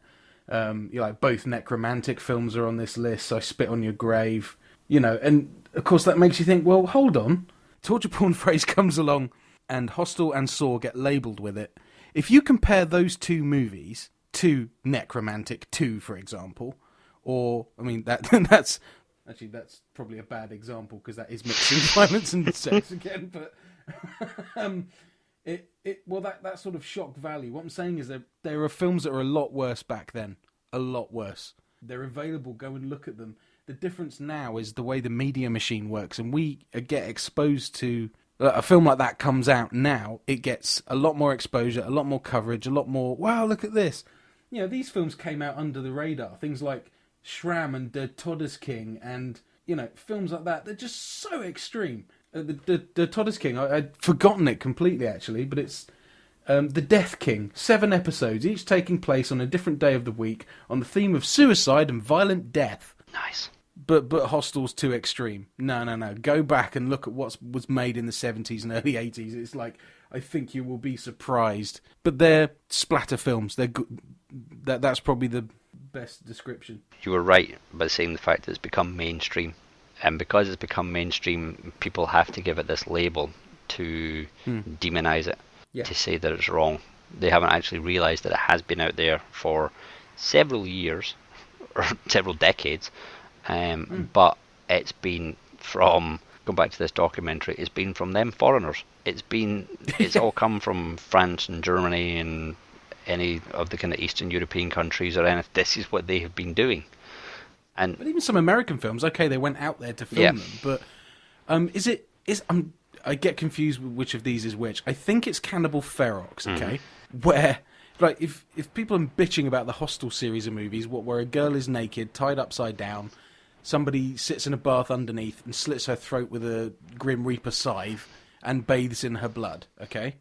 Both necromantic films are on this list. I Spit on Your Grave. You know, and of course that makes you think, well, hold on. Torture Porn phrase comes along and Hostel and Saw get labelled with it. If you compare those two movies to Necromantic 2, for example, or, I mean, that's probably a bad example because that is mixing violence and sex again, but that sort of shock value. What I'm saying is that there are films that are a lot worse back then, a lot worse. They're available, go and look at them. The difference now is the way the media machine works, and we get exposed to... A film like that comes out now, it gets a lot more exposure, a lot more coverage, a lot more, wow, look at this. You know, these films came out under the radar. Things like Shram and Der Todesking and, you know, films like that. They're just so extreme. The Todesking, I'd forgotten it completely, actually, but it's The Death King. 7 episodes, each taking place on a different day of the week on the theme of suicide and violent death. Nice. But Hostel's too extreme. No. Go back and look at what was made in the 70s and early 80s. It's like, I think you will be surprised. But they're splatter films. They're good. That's probably the best description. You were right by saying the fact that it's become mainstream. And because it's become mainstream, people have to give it this label to demonise it, to say that it's wrong. They haven't actually realised that it has been out there for several years, or several decades. But it's been from, going back to this documentary, it's been from them foreigners. It's all come from France and Germany and any of the kind of Eastern European countries or anything. This is what they have been doing. But even some American films, okay, they went out there to film them, but I get confused with which of these is which. I think it's Cannibal Ferox, okay, where... Like, if people are bitching about the Hostel series of movies, where a girl is naked, tied upside down, somebody sits in a bath underneath and slits her throat with a Grim Reaper scythe and bathes in her blood, okay?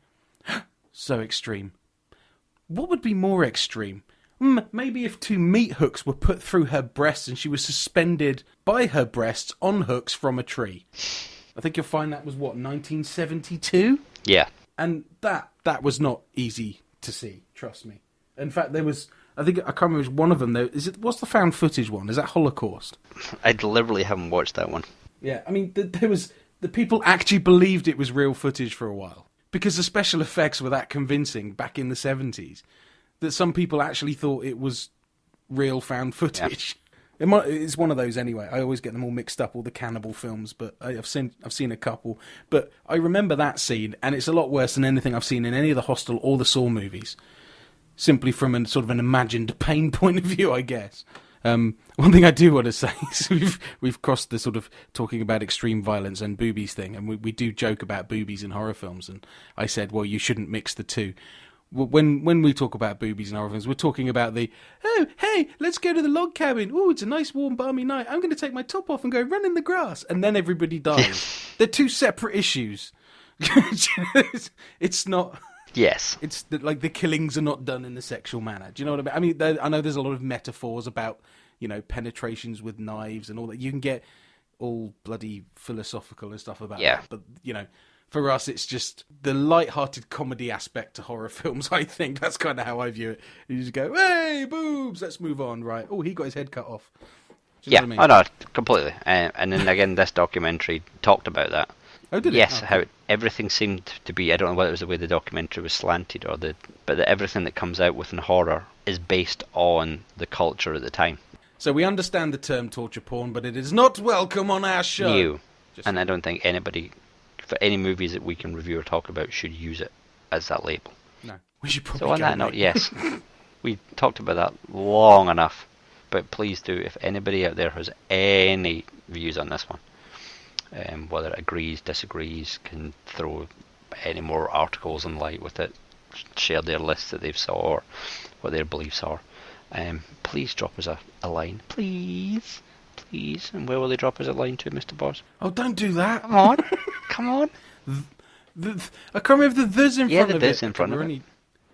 So extreme. What would be more extreme? Maybe if 2 meat hooks were put through her breasts and she was suspended by her breasts on hooks from a tree. I think you'll find that was, 1972? Yeah. And that was not easy to see, trust me. In fact, there was, I can't remember which one of them, what's the found footage one? Is that Holocaust? I deliberately haven't watched that one. Yeah, I mean, there was that people actually believed it was real footage for a while. Because the special effects were that convincing back in the 70s that some people actually thought it was real found footage. Yeah. It's one of those anyway. I always get them all mixed up, all the cannibal films, but I've seen a couple. But I remember that scene, and it's a lot worse than anything I've seen in any of the Hostel or the Saw movies. Simply from a sort of an imagined pain point of view, I guess. One thing I do want to say is we've crossed the sort of talking about extreme violence and boobies thing, and we do joke about boobies in horror films, and I said, well, you shouldn't mix the two. When we talk about boobies in horror films, we're talking about oh, hey, let's go to the log cabin. Oh, it's a nice, warm, balmy night. I'm going to take my top off and go run in the grass. And then everybody dies. They're two separate issues. It's not... Yes. It's like the killings are not done in the sexual manner. Do you know what I mean? I mean, I know there's a lot of metaphors about, penetrations with knives and all that. You can get all bloody philosophical and stuff about that. But, for us, it's just the light-hearted comedy aspect to horror films, I think. That's kind of how I view it. You just go, hey, boobs, let's move on, right? Oh, he got his head cut off. Do you know what I mean? No, completely. And then, again, this documentary talked about that. Oh, did it? Yes, oh, how everything seemed to be, I don't know whether it was the way the documentary was slanted but that everything that comes out within horror is based on the culture at the time. So we understand the term torture porn, but it is not welcome on our show. New. And I don't think anybody, for any movies that we can review or talk about, should use it as that label. No. We should probably So on that note, yes, we talked about that long enough, but please do, if anybody out there has any views on this one, whether it agrees, disagrees, can throw any more articles and light with it, share their lists that they've saw or what their beliefs are, please drop us a line. Please. And where will they drop us a line to, Mr. Boss? Oh, don't do that. Come on. Come on. I can't remember the the's in front of it. Yeah, the there's in front of it.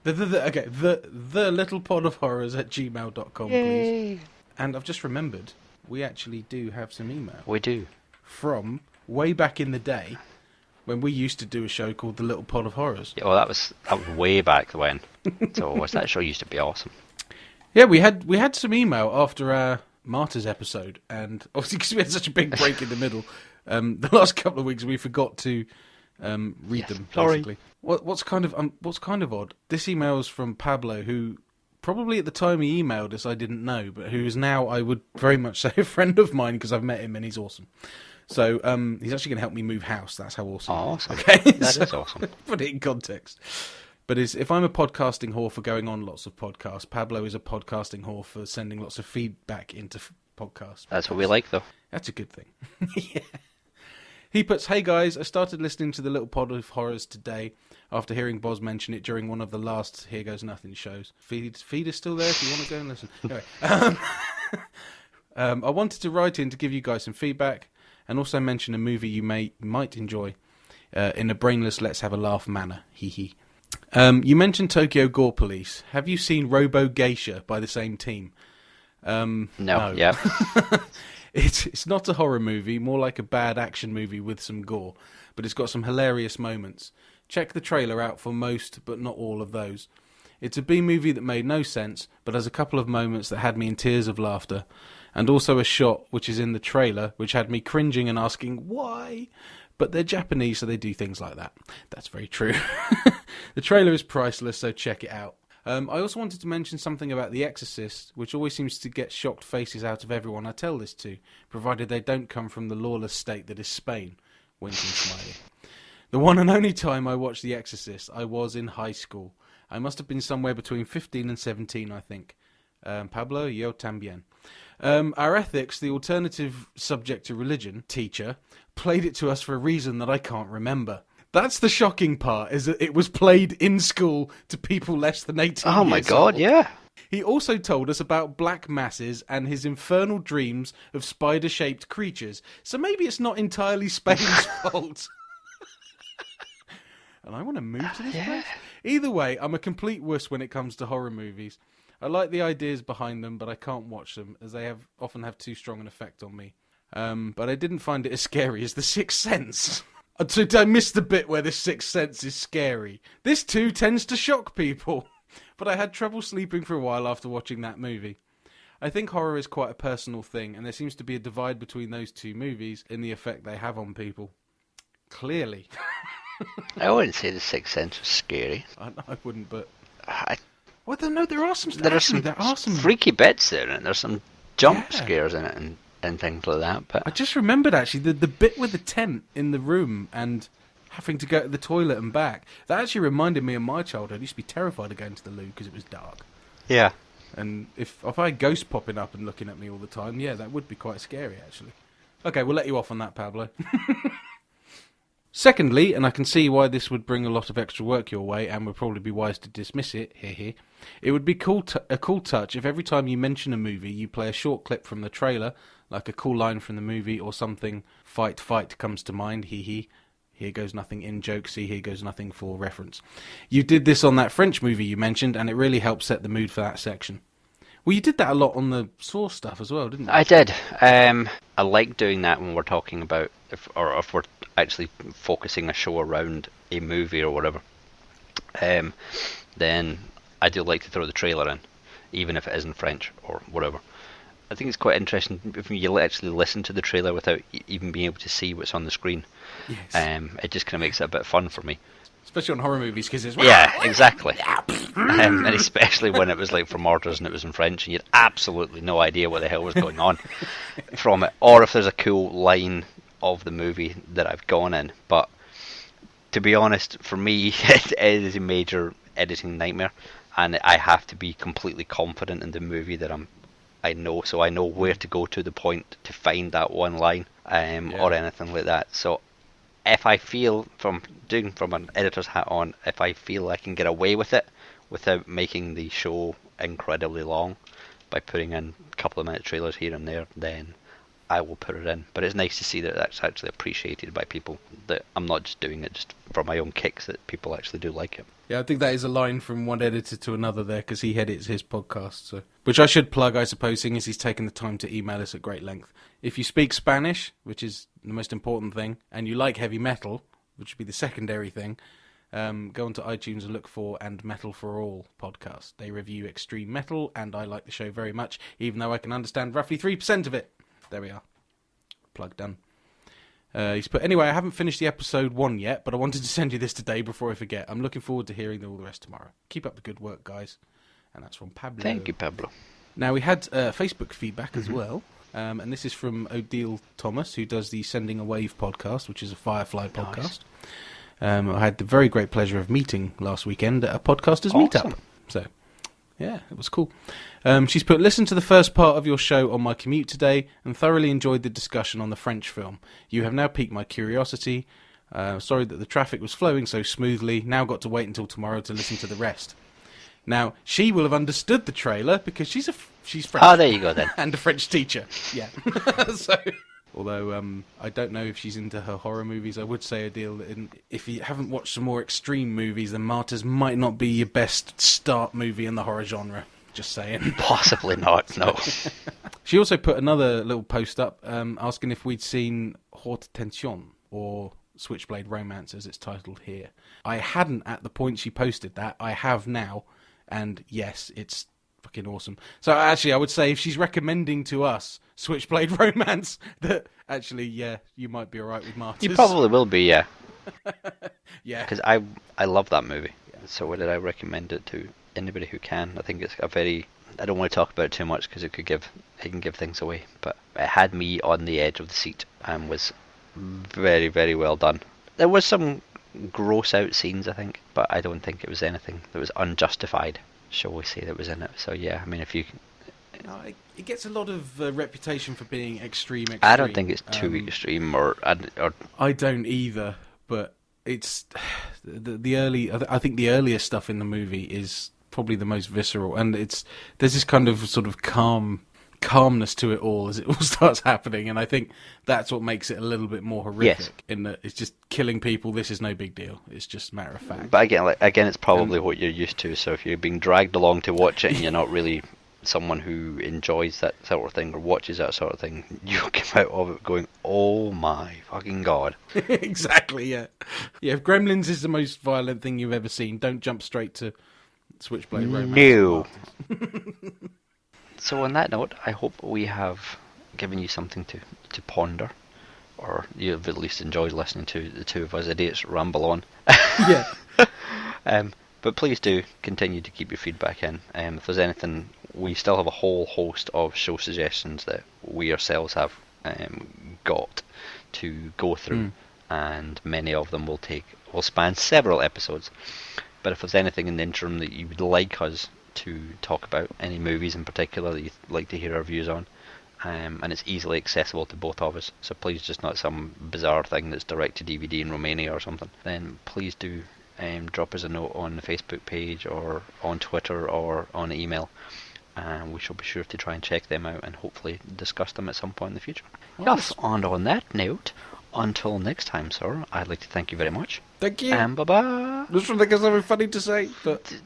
Okay, thelittlepodofhorrors at gmail.com, please. And I've just remembered, we actually do have some email. We do. From way back in the day when we used to do a show called The Little Pod of Horrors. Yeah, well, that was way back when. So that show used to be awesome. Yeah, we had some email after our Martyrs episode, and obviously because we had such a big break in the middle, the last couple of weeks we forgot to read them. Basically, what's kind of odd. This email is from Pablo, who probably at the time he emailed us I didn't know, but who is now, I would very much say, a friend of mine because I've met him and he's awesome. So he's actually going to help me move house. That's how awesome. Oh, awesome. Okay, that is awesome. Put it in context. But if I'm a podcasting whore for going on lots of podcasts, Pablo is a podcasting whore for sending lots of feedback into podcasts. That's what we like, though. That's a good thing. Yeah. He puts, hey guys, I started listening to The Little Pod of Horrors today after hearing Boz mention it during one of the last Here Goes Nothing shows. Feed is still there if you want to go and listen. Anyway, I wanted to write in to give you guys some feedback and also mention a movie you might enjoy in a brainless let's have a laugh manner. Hee hee. You mentioned Tokyo Gore Police. Have you seen Robo Geisha by the same team? No. Yeah. It's not a horror movie, more like a bad action movie with some gore, but it's got some hilarious moments. Check the trailer out for most, but not all of those. It's a B-movie that made no sense, but has a couple of moments that had me in tears of laughter, and also a shot, which is in the trailer, which had me cringing and asking, why? But they're Japanese, so they do things like that. That's very true. The trailer is priceless, so check it out. I also wanted to mention something about The Exorcist, which always seems to get shocked faces out of everyone I tell this to, provided they don't come from the lawless state that is Spain. Winking smiley. The one and only time I watched The Exorcist, I was in high school. I must have been somewhere between 15 and 17, I think. Pablo, yo tambien. Our ethics, the alternative subject to religion, teacher, played it to us for a reason that I can't remember. That's the shocking part, is that it was played in school to people less than 18 years old. Oh my god, yeah. He also told us about black masses and his infernal dreams of spider-shaped creatures, so maybe it's not entirely Spain's fault. And I want to move to this place. Either way, I'm a complete wuss when it comes to horror movies. I like the ideas behind them, but I can't watch them, as they often have too strong an effect on me. But I didn't find it as scary as The Sixth Sense. I missed the bit where The Sixth Sense is scary. This too tends to shock people. But I had trouble sleeping for a while after watching that movie. I think horror is quite a personal thing, and there seems to be a divide between those two movies in the effect they have on people. Clearly. I wouldn't say The Sixth Sense was scary. I wouldn't, but... I, Well, no, there are some... there are some freaky bits there, and there's some jump scares in it and things like that. But I just remembered, actually, the bit with the tent in the room and having to go to the toilet and back. That actually reminded me of my childhood. I used to be terrified of going to the loo because it was dark. Yeah. And if I had ghosts popping up and looking at me all the time, yeah, that would be quite scary, actually. Okay, we'll let you off on that, Pablo. Secondly, and I can see why this would bring a lot of extra work your way, and would probably be wise to dismiss it, it would be a cool touch if every time you mention a movie, you play a short clip from the trailer, like a cool line from the movie, or something, fight, comes to mind, Here goes nothing in joke, see, here goes nothing for reference. You did this on that French movie you mentioned, and it really helped set the mood for that section. Well, you did that a lot on the Saw stuff as well, didn't you? I did. I like doing that when we're talking about, if we're actually focusing a show around a movie or whatever. Then I do like to throw the trailer in, even if it isn't French or whatever. I think it's quite interesting if you actually listen to the trailer without even being able to see what's on the screen. Yes. It just kind of makes it a bit fun for me. Especially on horror movies, because it's... Yeah, exactly. And especially when it was like for Martyrs and it was in French and you had absolutely no idea what the hell was going on from it. Or if there's a cool line of the movie that I've gone in. But to be honest, for me, it is a major editing nightmare. And I have to be completely confident in the movie that I know, so I know where to go to the point to find that one line or anything like that. So if I feel, from an editor's hat on, if I feel I can get away with it without making the show incredibly long by putting in a couple of minute trailers here and there, then I will put it in. But it's nice to see that that's actually appreciated by people, that I'm not just doing it just for my own kicks, that people actually do like it. Yeah, I think that is a line from one editor to another there, because he edits his podcast. So, which I should plug, I suppose, seeing as he's taken the time to email us at great length. If you speak Spanish, which is the most important thing, and you like heavy metal, which would be the secondary thing, go onto iTunes and look for And Metal for All podcast. They review extreme metal, and I like the show very much, even though I can understand roughly 3% of it. There we are. Plug done. He's put, anyway, I haven't finished the episode 1 yet, but I wanted to send you this today before I forget. I'm looking forward to hearing all the rest tomorrow. Keep up the good work, guys. And that's from Pablo. Thank you, Pablo. Now, we had Facebook feedback as well, and this is from Odile Thomas, who does the Sending a Wave podcast, which is a Firefly podcast. I had the very great pleasure of meeting last weekend at a podcasters meetup. So, yeah, it was cool. She's put, listen to the first part of your show on my commute today and thoroughly enjoyed the discussion on the French film. You have now piqued my curiosity. Sorry that the traffic was flowing so smoothly. Now got to wait until tomorrow to listen to the rest. Now, she will have understood the trailer because she's French. Oh, there you go then. And a French teacher. Yeah. So, although I don't know if she's into her horror movies, I would say, Adele, if you haven't watched some more extreme movies, then Martyrs might not be your best start movie in the horror genre. Just saying. Possibly not, no. She also put another little post up asking if we'd seen Haute Tension, or Switchblade Romance as it's titled here. I hadn't at the point she posted that. I have now, and yes, it's fucking awesome. So actually, I would say if she's recommending to us Switchblade Romance, that actually, yeah, you might be alright with Martyrs. You probably will be, yeah. Yeah. Because I love that movie. Yeah. So would I recommend it to anybody who can? I think it's a very... I don't want to talk about it too much because it can give things away. But it had me on the edge of the seat and was very, very well done. There was some gross out scenes, I think, but I don't think it was anything that was unjustified, shall we say, that was in it. So yeah, I mean, if you... No, it gets a lot of reputation for being extreme. I don't think it's too extreme, or I don't either. But it's the early. I think the earlier stuff in the movie is probably the most visceral, and there's this kind of sort of calmness to it all as it all starts happening, and I think that's what makes it a little bit more horrific. Yes. In that it's just killing people. This is no big deal. It's just a matter of fact. But again, it's probably what you're used to. So if you're being dragged along to watch it and you're not really someone who enjoys that sort of thing or watches that sort of thing, you come out of it going, oh my fucking god. Exactly, yeah. Yeah, if Gremlins is the most violent thing you've ever seen, don't jump straight to Switchblade Romance. No. So on that note, I hope we have given you something to ponder or you've at least enjoyed listening to the two of us idiots ramble on. Yeah. But please do continue to keep your feedback in. If there's anything, we still have a whole host of show suggestions that we ourselves have got to go through, and many of them will span several episodes. But if there's anything in the interim that you would like us to talk about, any movies in particular that you'd like to hear our views on, and it's easily accessible to both of us, so please, just not some bizarre thing that's direct to DVD in Romania or something, then please do drop us a note on the Facebook page or on Twitter or on email, and we shall be sure to try and check them out and hopefully discuss them at some point in the future. Yes, and on that note, until next time, sir, I'd like to thank you very much. Thank you. And bye-bye. Just trying to think of something funny to say, but...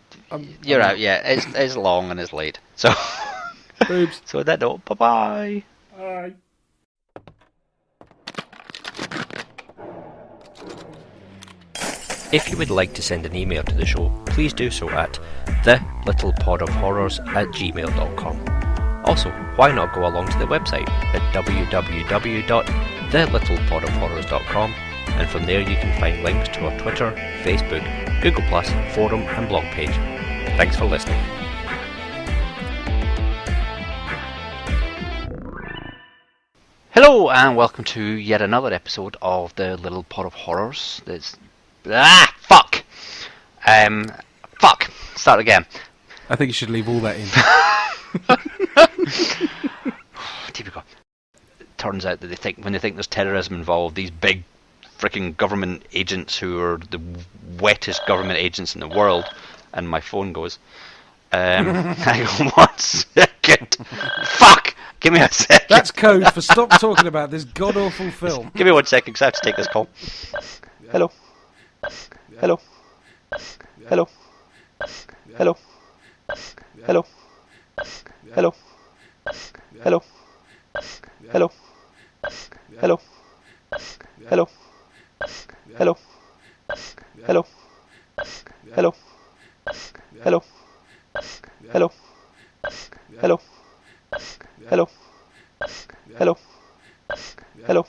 You're out, yeah. It's long and it's late. So, Boobs. So with that note, bye-bye. Bye. If you would like to send an email to the show, please do so at thelittlepodofhorrors@gmail.com. Also, why not go along to the website at www.thelittlepodofhorrors.com, and from there you can find links to our Twitter, Facebook, Google+, forum and blog page. Thanks for listening. Hello and welcome to yet another episode of the Little Pod of Horrors. Fuck! Fuck! Start again. I think you should leave all that in. Typical. It turns out that when they think there's terrorism involved, these big freaking government agents who are the wettest government agents in the world, and my phone goes. Hang on 1 second. Fuck! Give me a second. That's code for stop talking about this god-awful film. Give me 1 second, because I have to take this call. Hello. Hello. Hello. Hello. Hello. Hello. Hello. Hello. Hello. Hello. Hello. Hello. Hello. Hello. Hello. Hello. Hello. Hello. Hello.